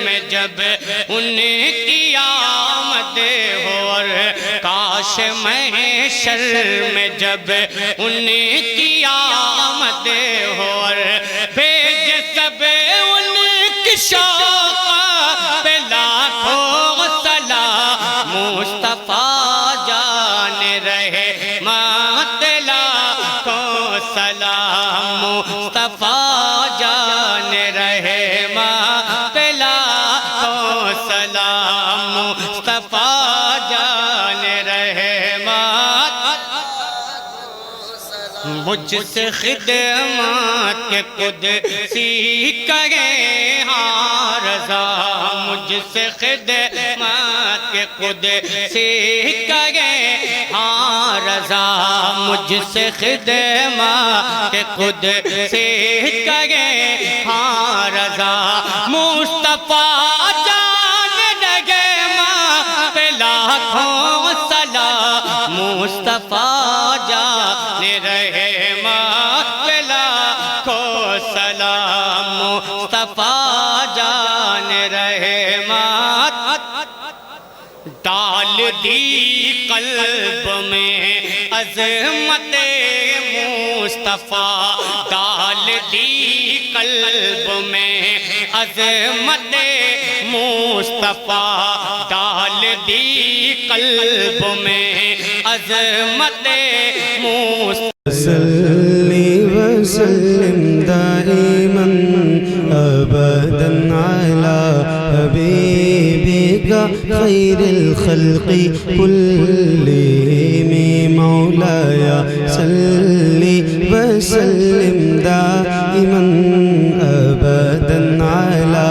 में जब उनकी आमद हो और काश महशर में जब उनकी आमद हो और भेज सब उनकी शौक़ पे लाखों सलाम मुस्तफा जान रहे माते लाखों सलाम मुस्तफा जान रहे माते लाखों सलाम मुस्तफा जान रहे मात। मुझसे खिदमत के कुदसी करे हाँ रज़ा मुझसे खिदमत के कुदसी करे हाँ रज़ा मुझसे खिदमत के कुदसी करे हाँ रज़ा मुस्तफा जान लगे माँ पे लाखों सलाम मुस्तफा जान रहे माँ पे लाखों सलाम मुस्तफा जान रहे माँ। डाल दी कल्ब में अज़मत मुस्तफा डाल दी कल्ब में अज़मत मुस्तफा डाल दी कल्ब में अज़मत मुस्तफा सल्ली वसल्लिम दाइमन अबदन अला हबीबिका खैरिल खल्क़ि कुल्लिहिम मौलाया सल्ली वसल्लिम दाइमन अबदन अला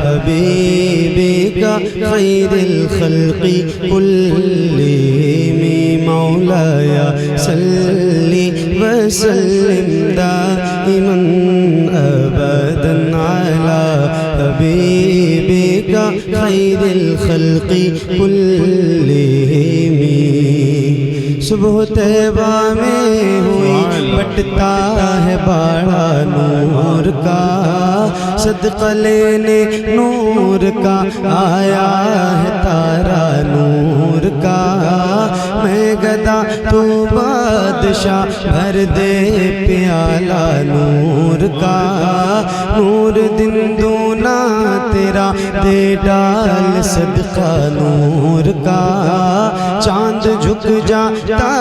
हबीबिका खैरिल खल्क़ि कुल्लिहिम मौलाया सल्ली वसल्लिम दाइमन अबदन अला हबीबिका खैरिल खल्क़ि कुल्लिहिम। सुबह तैबा में हुई बटता है बाड़ा नूर का सदका लेने नूर का आया है तारा नूर का। मैं गदा तू बादशाह भर दे प्याला नूर का नूर दिन दूना तेरा दे डाल सदका नूर का। चांद झुक जाता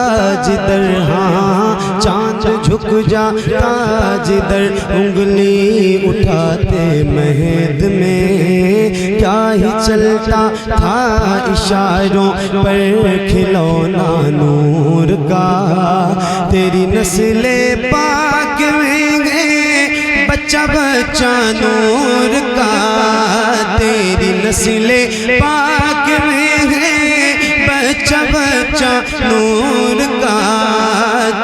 जिधर हाँ चांद झुक जाता जिधर उंगली उठाते महद में क्या ही चलता था इशारों पर खिलौना नूर का। तेरी नस्ले पाक में गए बच्चा बच्चा नूर का तेरी नस्ले पाक में है बच्चा बच्चा नूर का।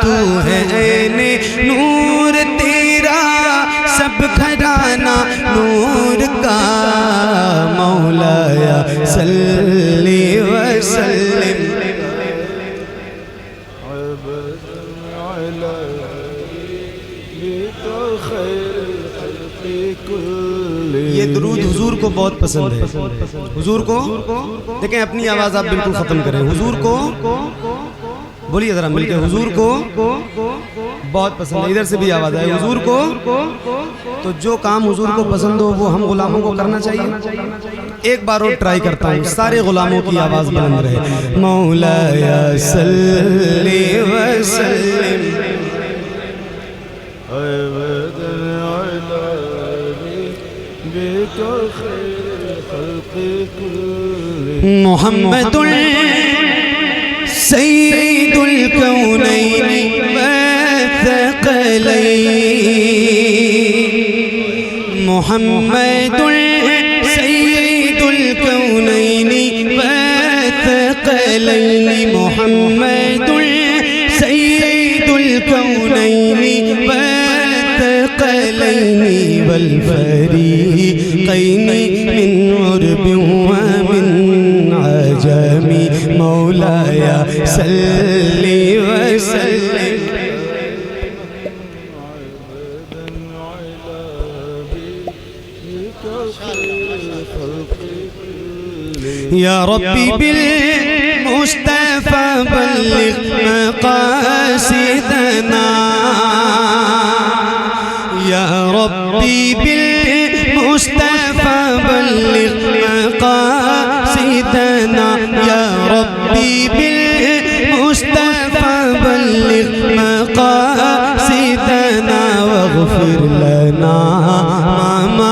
तू है ऐने नूर तेरा सब घराना नूर का। मौलाया सल्ली वसल्लिम ये दुरूद हुजूर को बहुत पसंद है। हुजूर को देखें अपनी आवाज़ आप बिल्कुल ख़त्म करें। हुजूर को बोलिए ज़रा मिलके हुजूर को बहुत पसंद है। इधर से भी आवाज़ आए हुजूर को। तो जो काम हुजूर को पसंद हो वो हम गुलामों को करना चाहिए। एक बार और ट्राई करता हूँ सारे गुलामों की आवाज़ बुलंद रहे। मौलाया सल्ली वसल्लिम मुहम्मदुल सय्यिदुल कौनैनि व थक़लैनि मुहम्मदुल सय्यदुल कौनैनि व थक़लैनि मुहम्मदुल सय्यदुल कौनैनि व थक़लैनि वल फरीक़ैनि मिन उर्बि व मिन अजमी मौलाया सल्लि व सल्लिम या रब्बी बिल मुस्तफ़ा बल्लिग़ मक़ासिदना या रब्बी बिल मुस्तफ़ा बल्लिग़ मक़ासिदना या रब्बी बिल मुस्तफ़ा बल्लिग़ मक़ासिदना वग़फ़िर लना मा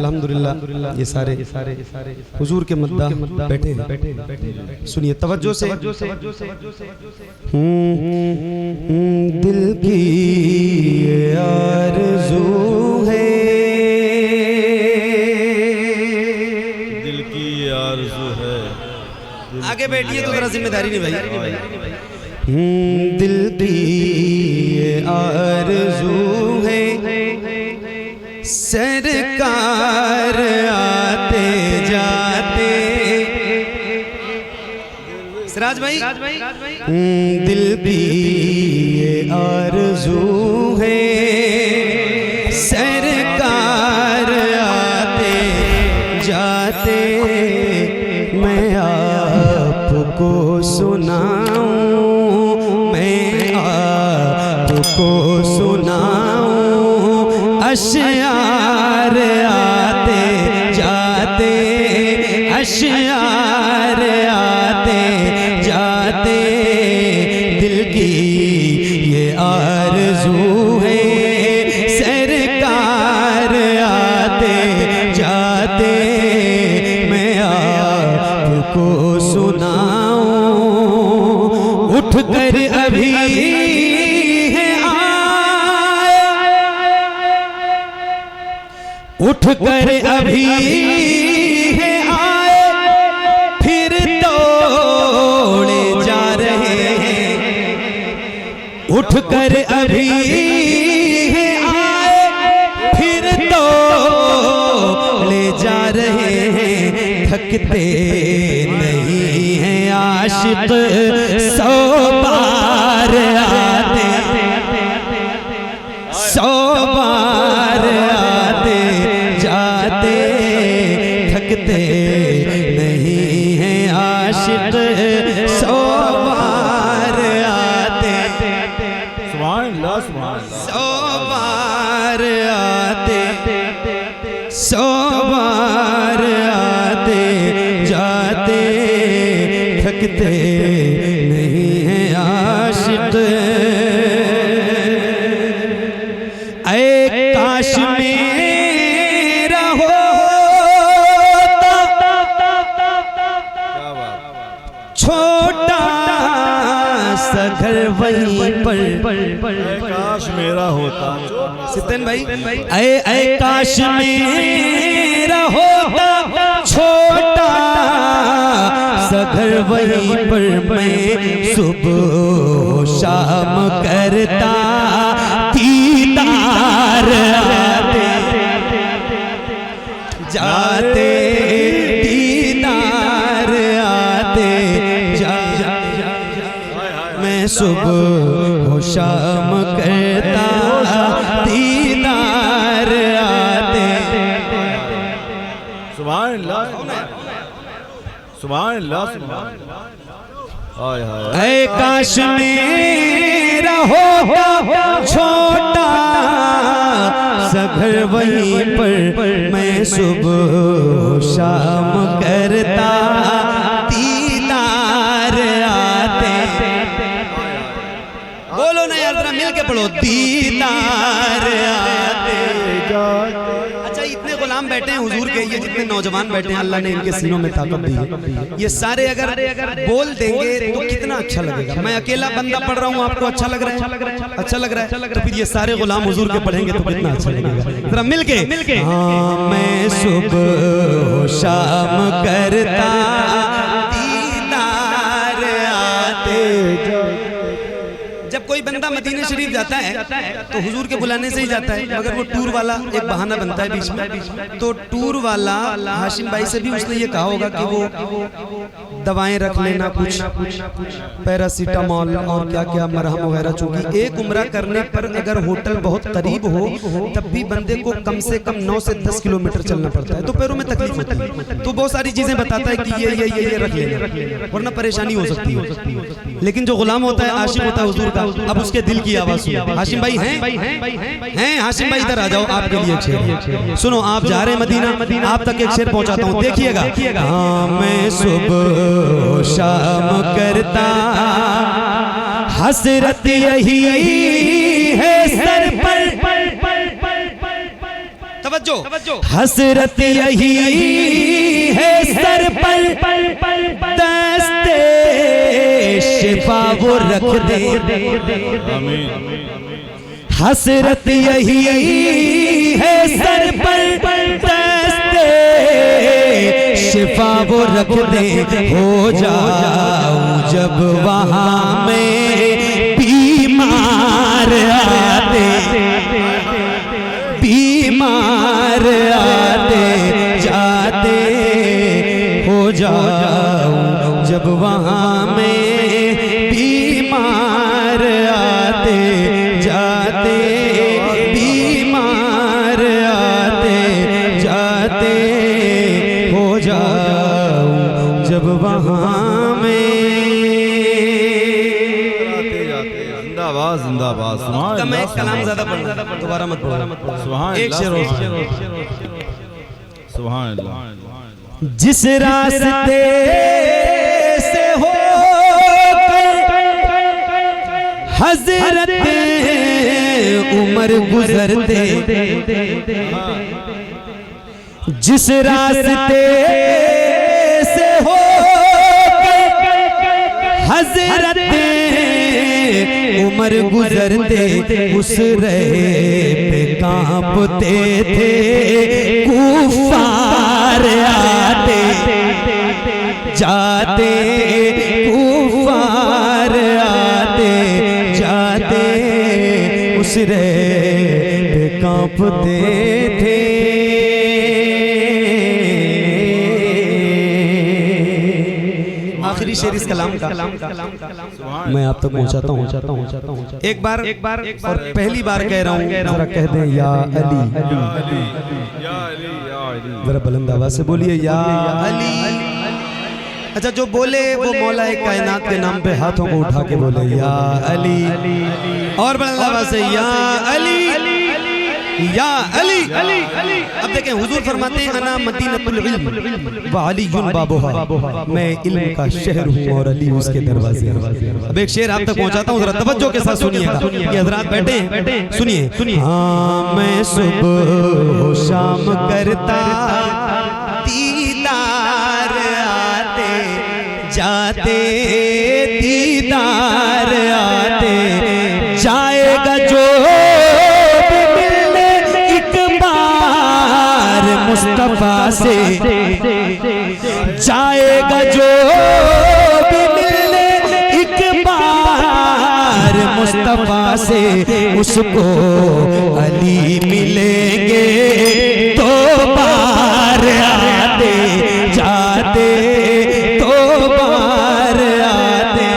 अल्हम्दुलिल्लाह ये सारे हुजूर के मद्दाह बैठे हैं, सुनिए तवज्जो से। दिल की ये आरज़ू है, दिल की आरज़ू है। आगे बैठिए तो जरा जिम्मेदारी निभाइए। दिल की ये आरज़ू है सरकार आते जाते। सिराज भाई दिल की ये आरज़ू है सरकार आते जाते। मैं आपको सुनाऊं, मैं आपको सुनाऊं अशआर आते जाते, अशआर आते जाते। दिल की ये आरज़ू है सरकार आते जाते। मैं आपको सुनाऊं उठ कर अभी उठ कर अभी है आए फिर तोड़े जा रहे हैं। उठ कर अभी है आए फिर तोड़े जा रहे हैं। थकते नहीं हैं आशिक 100 बार आते, 100 बार आते जाते। थकते नहीं हैं आशिक 100 बार आते, सुभान अल्लाह, सुभान अल्लाह। 100 बार आते, 100 बार आते जाते। थकते नहीं हैं आशिक। ऐ काश मेरा होता छोटा सा घर वहीं पर। काश मेरा होता। सितन भाई ऐ काश मेरा होता छोटा सा घर वहीं पर। मैं सुबह शाम करता दीदार आते जाते, दीदार आते जाते। मैं सुबह शाम करता दीदार आते। सुभान अल्लाह, सुभान अल्लाह, सुभान अल्लाह। हाय हाय ऐ काश मेरा होता छोटा सा घर वहीं पर मैं सुबह शाम करता दीदार आते। बोलो ना यार, जरा मिल के पढ़ो, दीदार आते। अच्छा, इतने गुलाम बैठे हैं हुजूर के, ये जितने नौजवान बैठे हैं, अल्लाह ने इनके सीनों में ताकत दी है। ये सारे अगर बोल देंगे तो कितना अच्छा लगेगा। मैं अकेला बंदा पढ़ रहा हूँ, आपको अच्छा लग रहा है? अच्छा लग रहा है तो फिर ये सारे गुलाम हुजूर के पढ़ेंगे तो कितना अच्छा लगेगा। जरा मिल के, हाँ मैं सुबह शाम करता दीदार आते। जब कोई बंदा मदीने शरीफ जाता है तो हुजूर के बुलाने से ही जाता है, मगर वो टूर वाला एक बहाना बनता है बीच में। तो टूर वाला हाशिम भाई से भी उसने ये कहा होगा कि वो दवाएं रख लेना, कुछ पैरासीटामॉल और क्या क्या मरहम वगैरह, चूंकि एक उम्रा करने पर अगर होटल बहुत करीब हो तब भी बंदे को कम से कम 9 से 10 किलोमीटर चलना पड़ता है, तो पैरों में तकलीफ होती है। तो बहुत सारी चीजें बताता है कि ये रख लेना, वरना परेशानी हो सकती है। लेकिन जो गुलाम होता है, आशिक होता है हुजूर का, अब उसके दिल की आवाज सुनो। हाशिम भाई हैं हाशिम भाई, इधर आ जाओ, आपके लिए एक शेर सुनो। आप जा रहे हैं मदीना, आप तक एक शेर पहुंचाता हूं, देखिएगा। हाँ मैं सुबह शाम करता, हसरत यही है सर पर, तवज्जो, हसरत यही है सर पर, दस्ते शिफा वो रख दे। हसरत यही है सर पर, दस्ते शिफा वो रख दे। हो जाऊं जब वहां में बीमार आते, बीमार आते जाते, हो जाऊं जब वहां में बीमार आते जाते, बीमार आते जाते, हो जाऊं जब वहां में। जिंदाबाद जिंदाबाद। सुभान मैं कलाम ज्यादा पढ़ूंगा, दोबारा मत पढ़ो। सुभान एक शेर और। सुभान अल्लाह। जिस रास्ते से हो हजरत उमर गुजरते, जिस रास्ते से हो हजरत उमर गुजरते, उस रहे पे कांपते थे कुफार आते जाते, कुफार आते जाते, उस रहे पे कांपते थे। आखिरी शेर इस कलाम का मैं आप तक पहुंचाता हूं। एक बार और पहली बार कह रहा हूं, जरा कह दें या अली, जरा बुलंद आवाज से बोलिए या अली। अच्छा, जो बोले वो मौला कायनात के नाम पे हाथों को उठा के बोले या अली, और बुलंद आवाज से या अली, या अली। अब देखें, हुजूर फरमाते हैं अना मदीनतुल इल्म व अलीयुन बाबुहा, मैं इल्म का शहर हूँ और अली उसके दरवाजे। अब एक शेर आप तक पहुंचाता हूँ, जरा तवज्जो के साथ सुनिएगा। ये हजरात बैठे हैं, सुनिए। हाँ मैं सुबह शाम करता दीदार आते जाते, दीदार आते जाएगा जो मुस्तफा से, जाएगा जो भी मिलने एक बार मुस्तफा से, उसको अली मिलेंगे तो बार आते जाते, तो बार आते।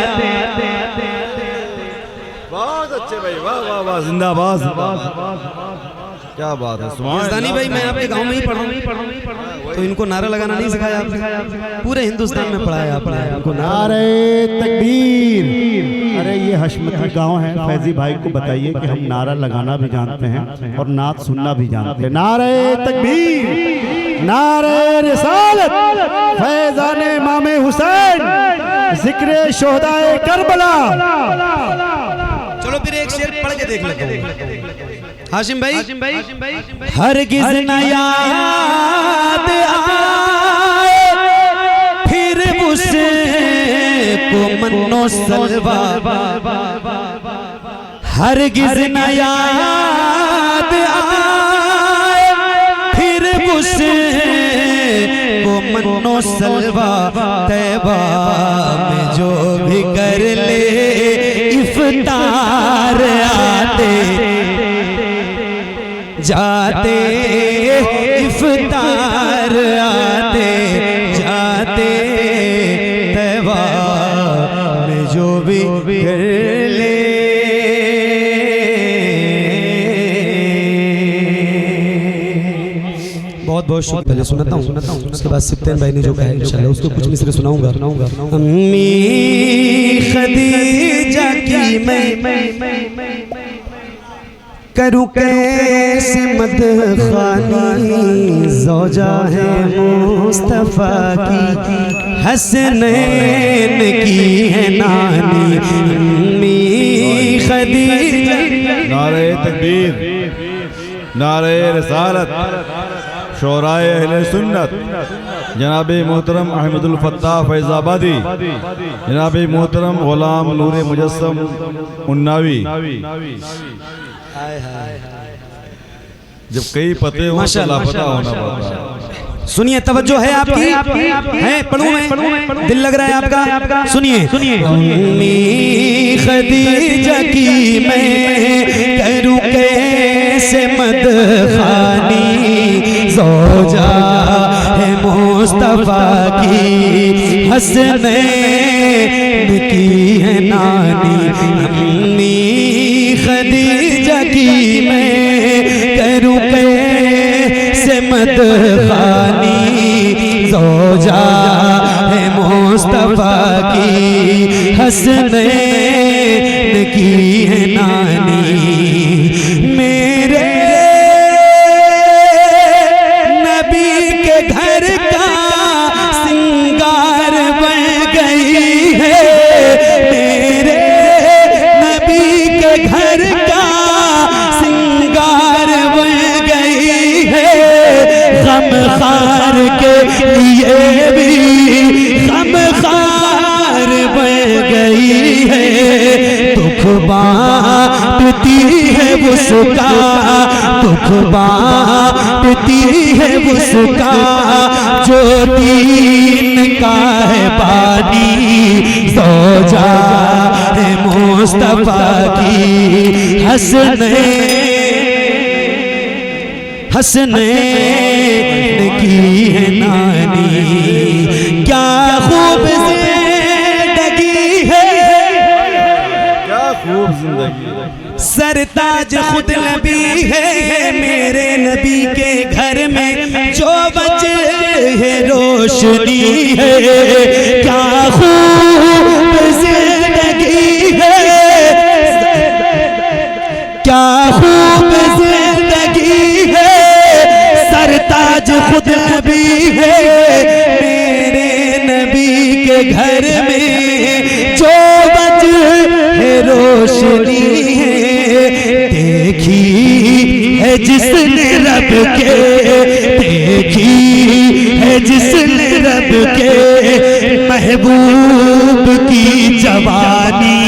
बहुत अच्छे भाई, वाह वाह वाह, जिंदाबाद। क्या बात है सुभान भाई, मैं आपके गांव में ही पढ़ा हूँ। तो इनको नारा लगाना नहीं सिखाया आपने? पूरे हिंदुस्तान में पढ़ाया आपने इनको नारा। नारे तकबीर। अरे ये हशमती गांव है, फैजी भाई को बताइए कि हम नारा लगाना भी जानते हैं और नात सुनना भी जानते हैं। नारे तकबीर, नारे रिसालत, फैजाने इमामे हुसैन, जिक्रे शोहदाए करबला। चलो फिर एक शेर पढ़ के देख लेते हैं। हाशिम भाई, हरगिज़ न याद आए फिर उसे को मन्नो सलवा, हरगिज़ न याद आए फिर उसे को मन्नो सलवा। तैबा में जो भी कर ले इफ्तार आते जाते, इफ्तार आते जाते, तैबा में जो भी कर ले। बहुत बहुत शुक्र। पहले सुनाता हूँ, उसके बाद सिप्तेन भाई ने जो कहा इंशाल्लाह उसको कुछ मिसरे सुनाऊंगा। अम्मी खदीजा की मैं करूँ कैसे मदखानी, ज़ौजा है मुस्तफ़ा की, हसनैन की है नानी। अम्मी खदीजा। नारे तकबीर, नारे रिसालत, शोराए अहले सुन्नत, जनाब मोहतरम अहमदुल फत्ताह फैज़ाबादी, जनाब मोहतरम गुलाम नूर मुजस्सम उन्नावी। जब कई पते हो तो लापता होना पड़ता है। सुनिए, तवज्जो है आपकी? है? पढ़ूं मैं? दिल लग रहा है आपका? सुनिए। अम्मी खदीजा की मैं करूँ कैसे मदखानी, ज़ौजा है मुस्तफ़ा की, हसनैन की है नानी। अम्मी खदीजा की मैं करूँ कैसे मदखानी, ज़ौजा है मुस्तफ़ा की, हसनैन की है नानी। मेरे नबी के घर का सिंगार बन गई है, मेरे नबी के घर का सिंगार बन गई है। गमखार के लिए भी गमखार बन गई है। दुख बांटती है उसका, दुख बांटती है उसका, जो दीन का है पानी, ज़ौजा है मुस्तफ़ा की, हसनैन की है नानी। क्या खूब जिंदगी है, क्या खूब जिंदगी, सरताज खुद नबी है मेरे नबी के घर में, जो बचे है रोशनी है। क्या खूब जिंदगी है, क्या खूब जिंदगी है, सरताज खुद नबी है मेरे नबी के घर में, जो बच है रोशनी है। देखी है जिसने रब के, देखी है जिसने रब के महबूब की जवानी,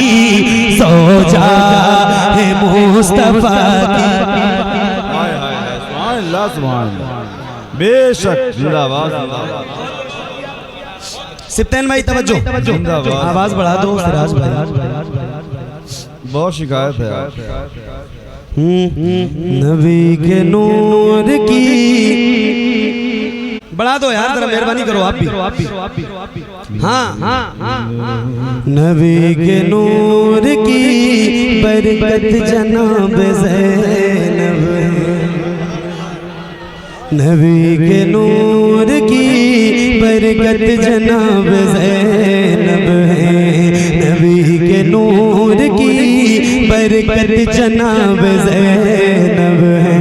ज़ौजा है मुस्तफ़ा की। सुभान अल्लाह, सुभान अल्लाह। बेशक जिंदाबाद, जिंदाबाद। सिप्तेन भाई तवज्जो, आवाज बढ़ा दो सिराज भाई। बहुत शिकायत है यार। नबी के नूर की बढ़ा दो यार, जरा मेहरबानी करो आप भी। हाँ, नबी के नूर की बरकत जनाब ज़ैनब, नबी के नूर की बरकत जनाब ज़ैनब है, नबी के नूर की बरकत जनाब ज़ैनब है।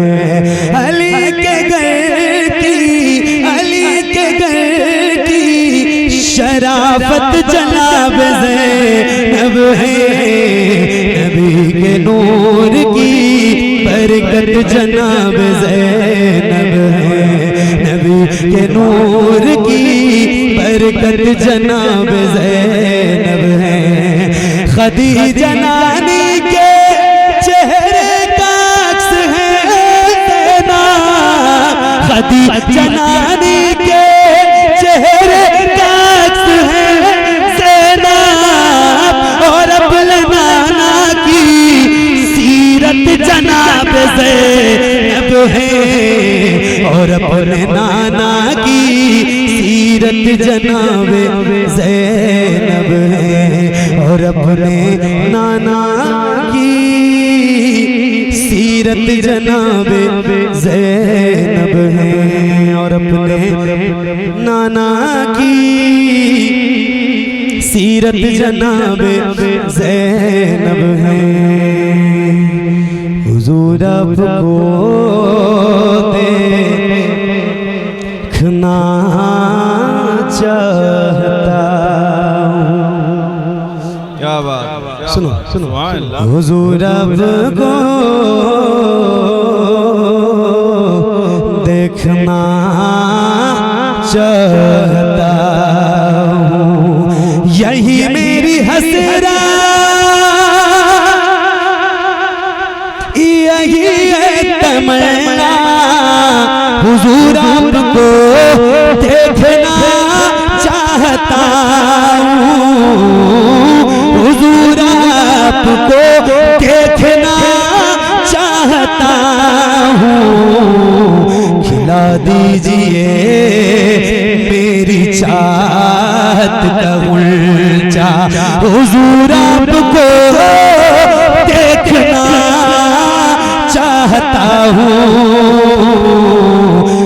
अली के घर की, अली के घर की शराफत जनाब ज़ैनब है, नबी के नूर की बरकत जनाब ज़ैनब है, नबी के नूर की बरकत जनाब ज़ैनब है। खदीजा नानी के चेहरे का अक्स है ज़ैनब, खदीजा नानी के चेहरे का अक्स है ज़ैनब, और अपने नाना की सीरत जनाब ज़ैनब है, और अपने नाना की सीरत जनाब ज़ैनब है, और अपने नाना की सीरत जनाब ज़ैनब है, और अपने नाना की सीरत जनाब ज़ैनब है। हुजूर आपको देखना चाहता हूँ। क्या बात, सुनो सुनो, सुभान अल्लाह। हुजूर आपको देखना चाहता हूँ, यही मेरी हसरा, यही है तमन्ना, हुजूर आपको देखना चाहता हूँ, हुजूर आपको देखना चाहता हूँ, खिला दीजिए मेरी चाहत का उल्चा, हुजूर आपको देखना चाहता हूँ,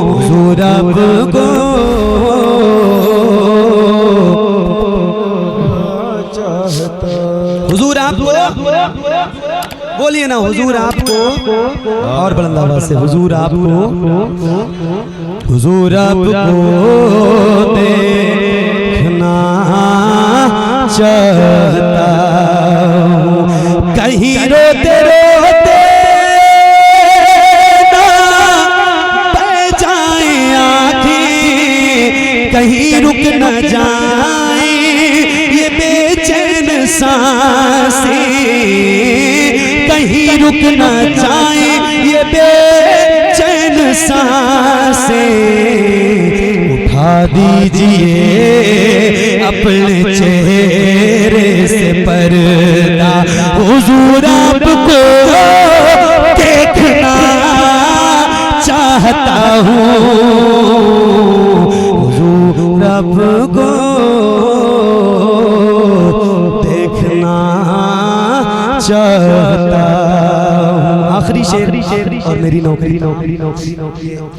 हुजूर आपको हुजूर आपको, बोलिए ना हुजूर आपको, और बुलंद आवाज से हुजूर आपको, हुजूर आपको देखना चाहता हूँ, कहीं रोते रोते ना बह जाए आँखें, कहीं रुक न जाए ये बेचैन सांसें, कहीं रुक न जाए ये बेचैन सांसें, उठा दीजिए अपने चेहरे से पर्दा, हुजूर आपको देखना चाहता हूँ, हुजूर आपको देखना चाहता हूँ। आखिरी शेर और मेरी नौकरी,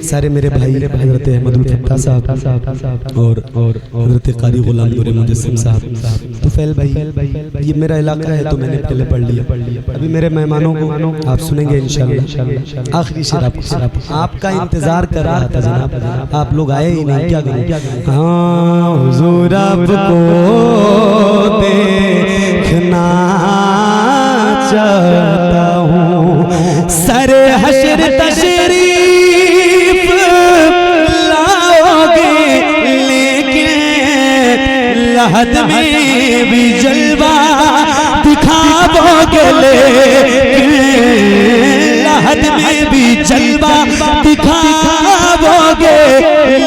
सारे मेरे भाई हज़रत अहमदुल फत्ताह साहब और हज़रत कारी गुलाम नूर मुजस्सिम साहब, तुफैल भाई, ये मेरा इलाका है तो मैंने पहले पढ़ लिया, अभी मेरे मेहमानों को आप सुनेंगे इंशाअल्लाह। आखिरी शेर आपका इंतजार कर रहा था जनाब, आप लोग आए ही नहीं, क्या करें। हाँ हुजूर आपको देखना चाहता हूँ, सरे हश्र तशरीफ लाओगे लेकिन लहद में भी जलवा दिखाओगे, लेकिन लहद में भी जलवा दिखाओगे,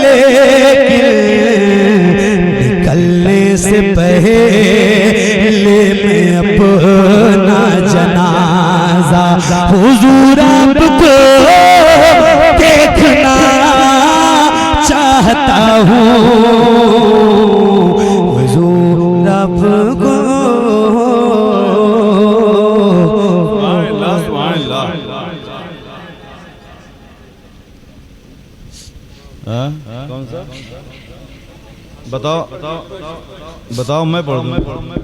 लेकिन निकलने से पहले मैं अपना जनाजा हुजूर आपको देखना चाहता हूँ, हुजूर आपको बताओ बताओ मैं पढ़ दूं।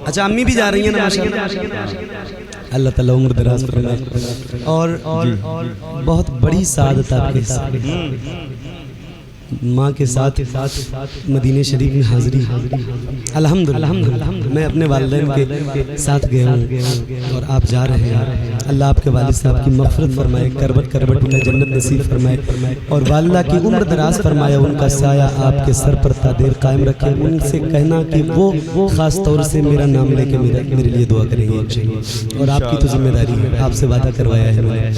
अच्छा अम्मी भी जा रही हैं ना माशाल्लाह। अल्लाह ताला उम्र दराज फरमाए और बहुत बड़ी सादत आपके साथ माँ के साथ मदीने शरीफ में हाज़िरी। अल्हम्दुलिल्लाह मैं अपने वालिदैन के साथ गया हूँ और आप जा रहे हैं। अल्लाह आपके वालिद साहब की मग़फ़िरत फरमाए, करबत करबत उन्हें जन्नत नसीब फरमाए और वालिदा की उम्र दराज फरमाए, उनका साया आपके सर पर तादेर कायम रखे। उनसे कहना कि वो ख़ास तौर से मेरा नाम लेके मेरे लिए दुआ करेंगे और आपकी तो जिम्मेदारी है, आपसे वादा करवाया है मैंने।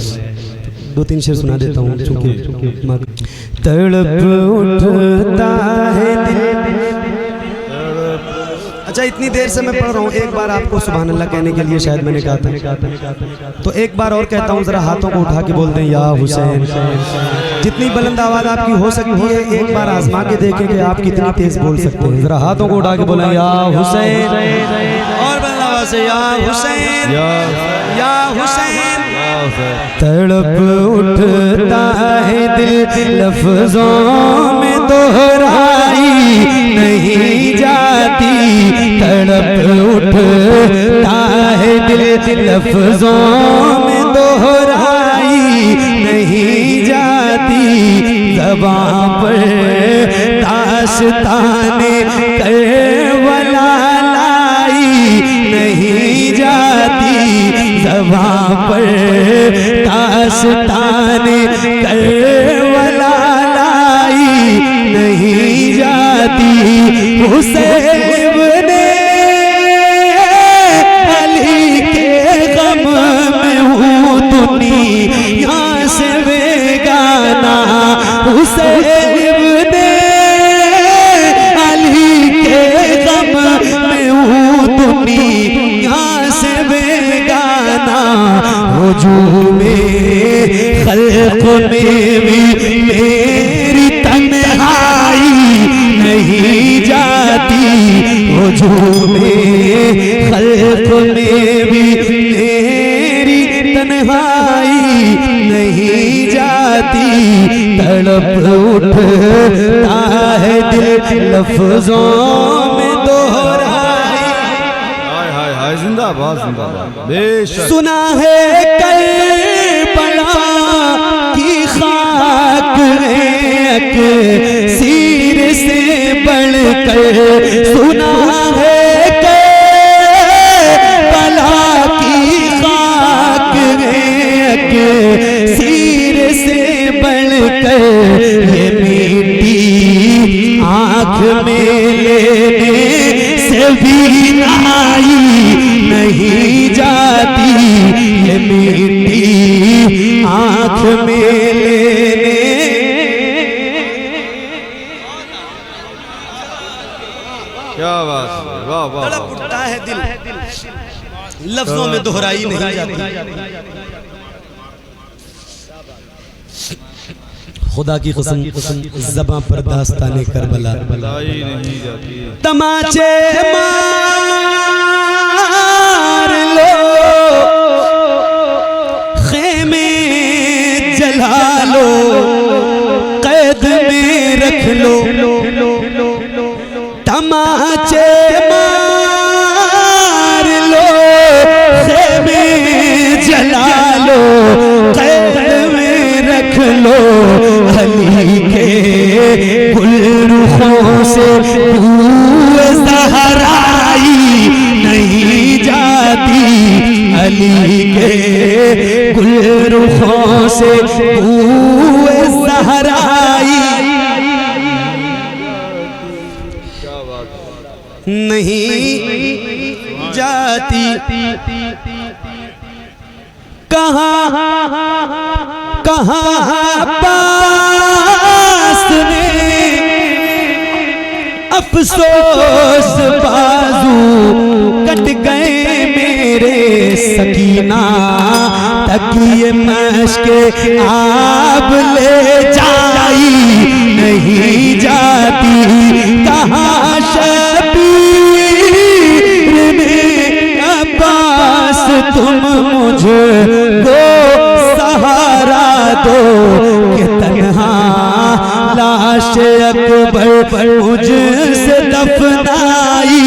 2-3 शेर सुना देता हूँ चूँकि तड़प उठता है दिल। अच्छा इतनी देर से मैं पढ़ रहा हूँ, एक बार आपको सुभान अल्लाह कहने के लिए शायद मैंने कहा था, तो एक बार और कहता हूँ, जरा हाथों को उठा के बोल दें या हुसैन। जितनी बुलंद आवाज़ आपकी हो सकती है एक बार आजमा के देखें कि आप कितनी तेज बोल सकते हैं। जरा हाथों को उठा के बोलें या हुसैन और बुलंद आवाज़ से या हुसैन या हुसैन। तड़प उठता है दिल लफ्जों में दोहराई नहीं जाती। तड़प उठता है दिल लफ्जों में दोहराई नहीं जाती। ज़बां पर दास्ताने करबला लाई नहीं जाती। ज़बां पर दास्ताने करबला लाई नहीं जाती। हुसैन ने अली के गम में हूँ दुनिया से बेगाना। हुसैन ने अली के गम में हूँ दुनिया से बेगाना। वजूद में खल्क़ में भी मेरी तन्हाई नहीं जाती। वजूद में खल्क़ में भी मेरी तन्हाई नहीं जाती। तड़प उठता है दिल लफ्जों में दोहराई। हाय हाय हाय जिंदाबाद जिंदाबाद बेशक। सुना है करबला की खाक है सिर से बढ़कर। सुना है करबला की खाक है सिर से बढ़कर। ये मीठी आँख में लेने से भी आई नहीं जाती। ये मीठी आँख में लेने क्या बात, वाह वाह। तड़प उठता है दिल लफ्जों में दोहराई नहीं जाती। खुदा की कसम ज़बां पर दास्ताने करबला लाई नहीं जाती। तमाचे मार लो खेमे जला लो कैद में रख लो। तमाचे मार लो खेमे जला लो कैद में रख लो। अली के गुलरुखों से बूए सहराई नहीं जाती। अली के गुलरुखों से बूए सहराई नहीं जाती। कहाँ पास में अफसोस बाजू कट गए मेरे सकीना। तकिए मशके आप ले जाई नहीं जाती। कहाँ शबीर में अब्बास तुम मुझे दो सहारा दो कि तन्हा लाश अकबर मुझसे दफनाई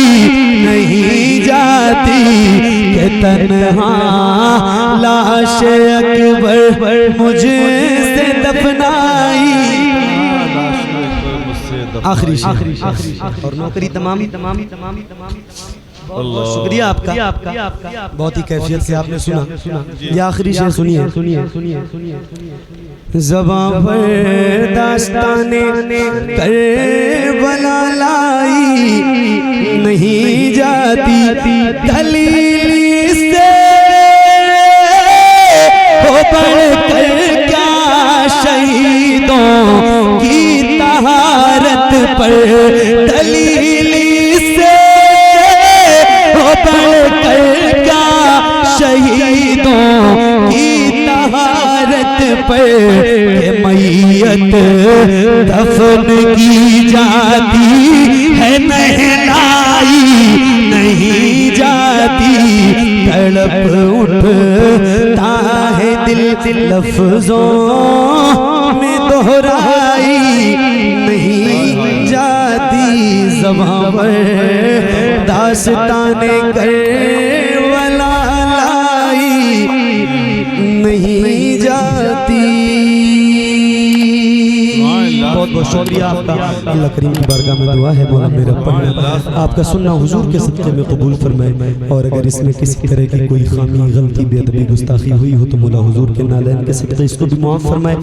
नहीं जाती कि तन्हा लाश अकबर मुझसे दफनाई। आखिरी और नौकरी तमाम। बहुत शुक्रिया आपका, बहुत ही कैफियत से आपने सुना। ये आखिरी शेर सुनिए। ज़बां पर दास्ताने करबला लाई नहीं जाती दलीली से हो बढ़कर क्या शहीदों की तहारत पर दलीली से हो बढ़कर क्या शहीदों की तहारत पर के मैयत दफन की जाती है नहलाई नहीं जाती तड़प उठता है दिल लफ्जों में दोहराई नहीं जाती। ज़बां पर दास्ताने करबला लाई नहीं जाती। बहुत बहुत शुक्रिया आपका। अल्लाह करीम की बारगाह में दुआ है मौला मेरा पढ़ना आपका सुनना हुजूर के सदक़े में कबूल फरमाए, और अगर इसमें किसी तरह की कोई खामी गलती बेअदबी गुस्ताखी हुई हो तो मौला हुजूर के नालैन के सदक़े इसको भी माफ़ फरमाए।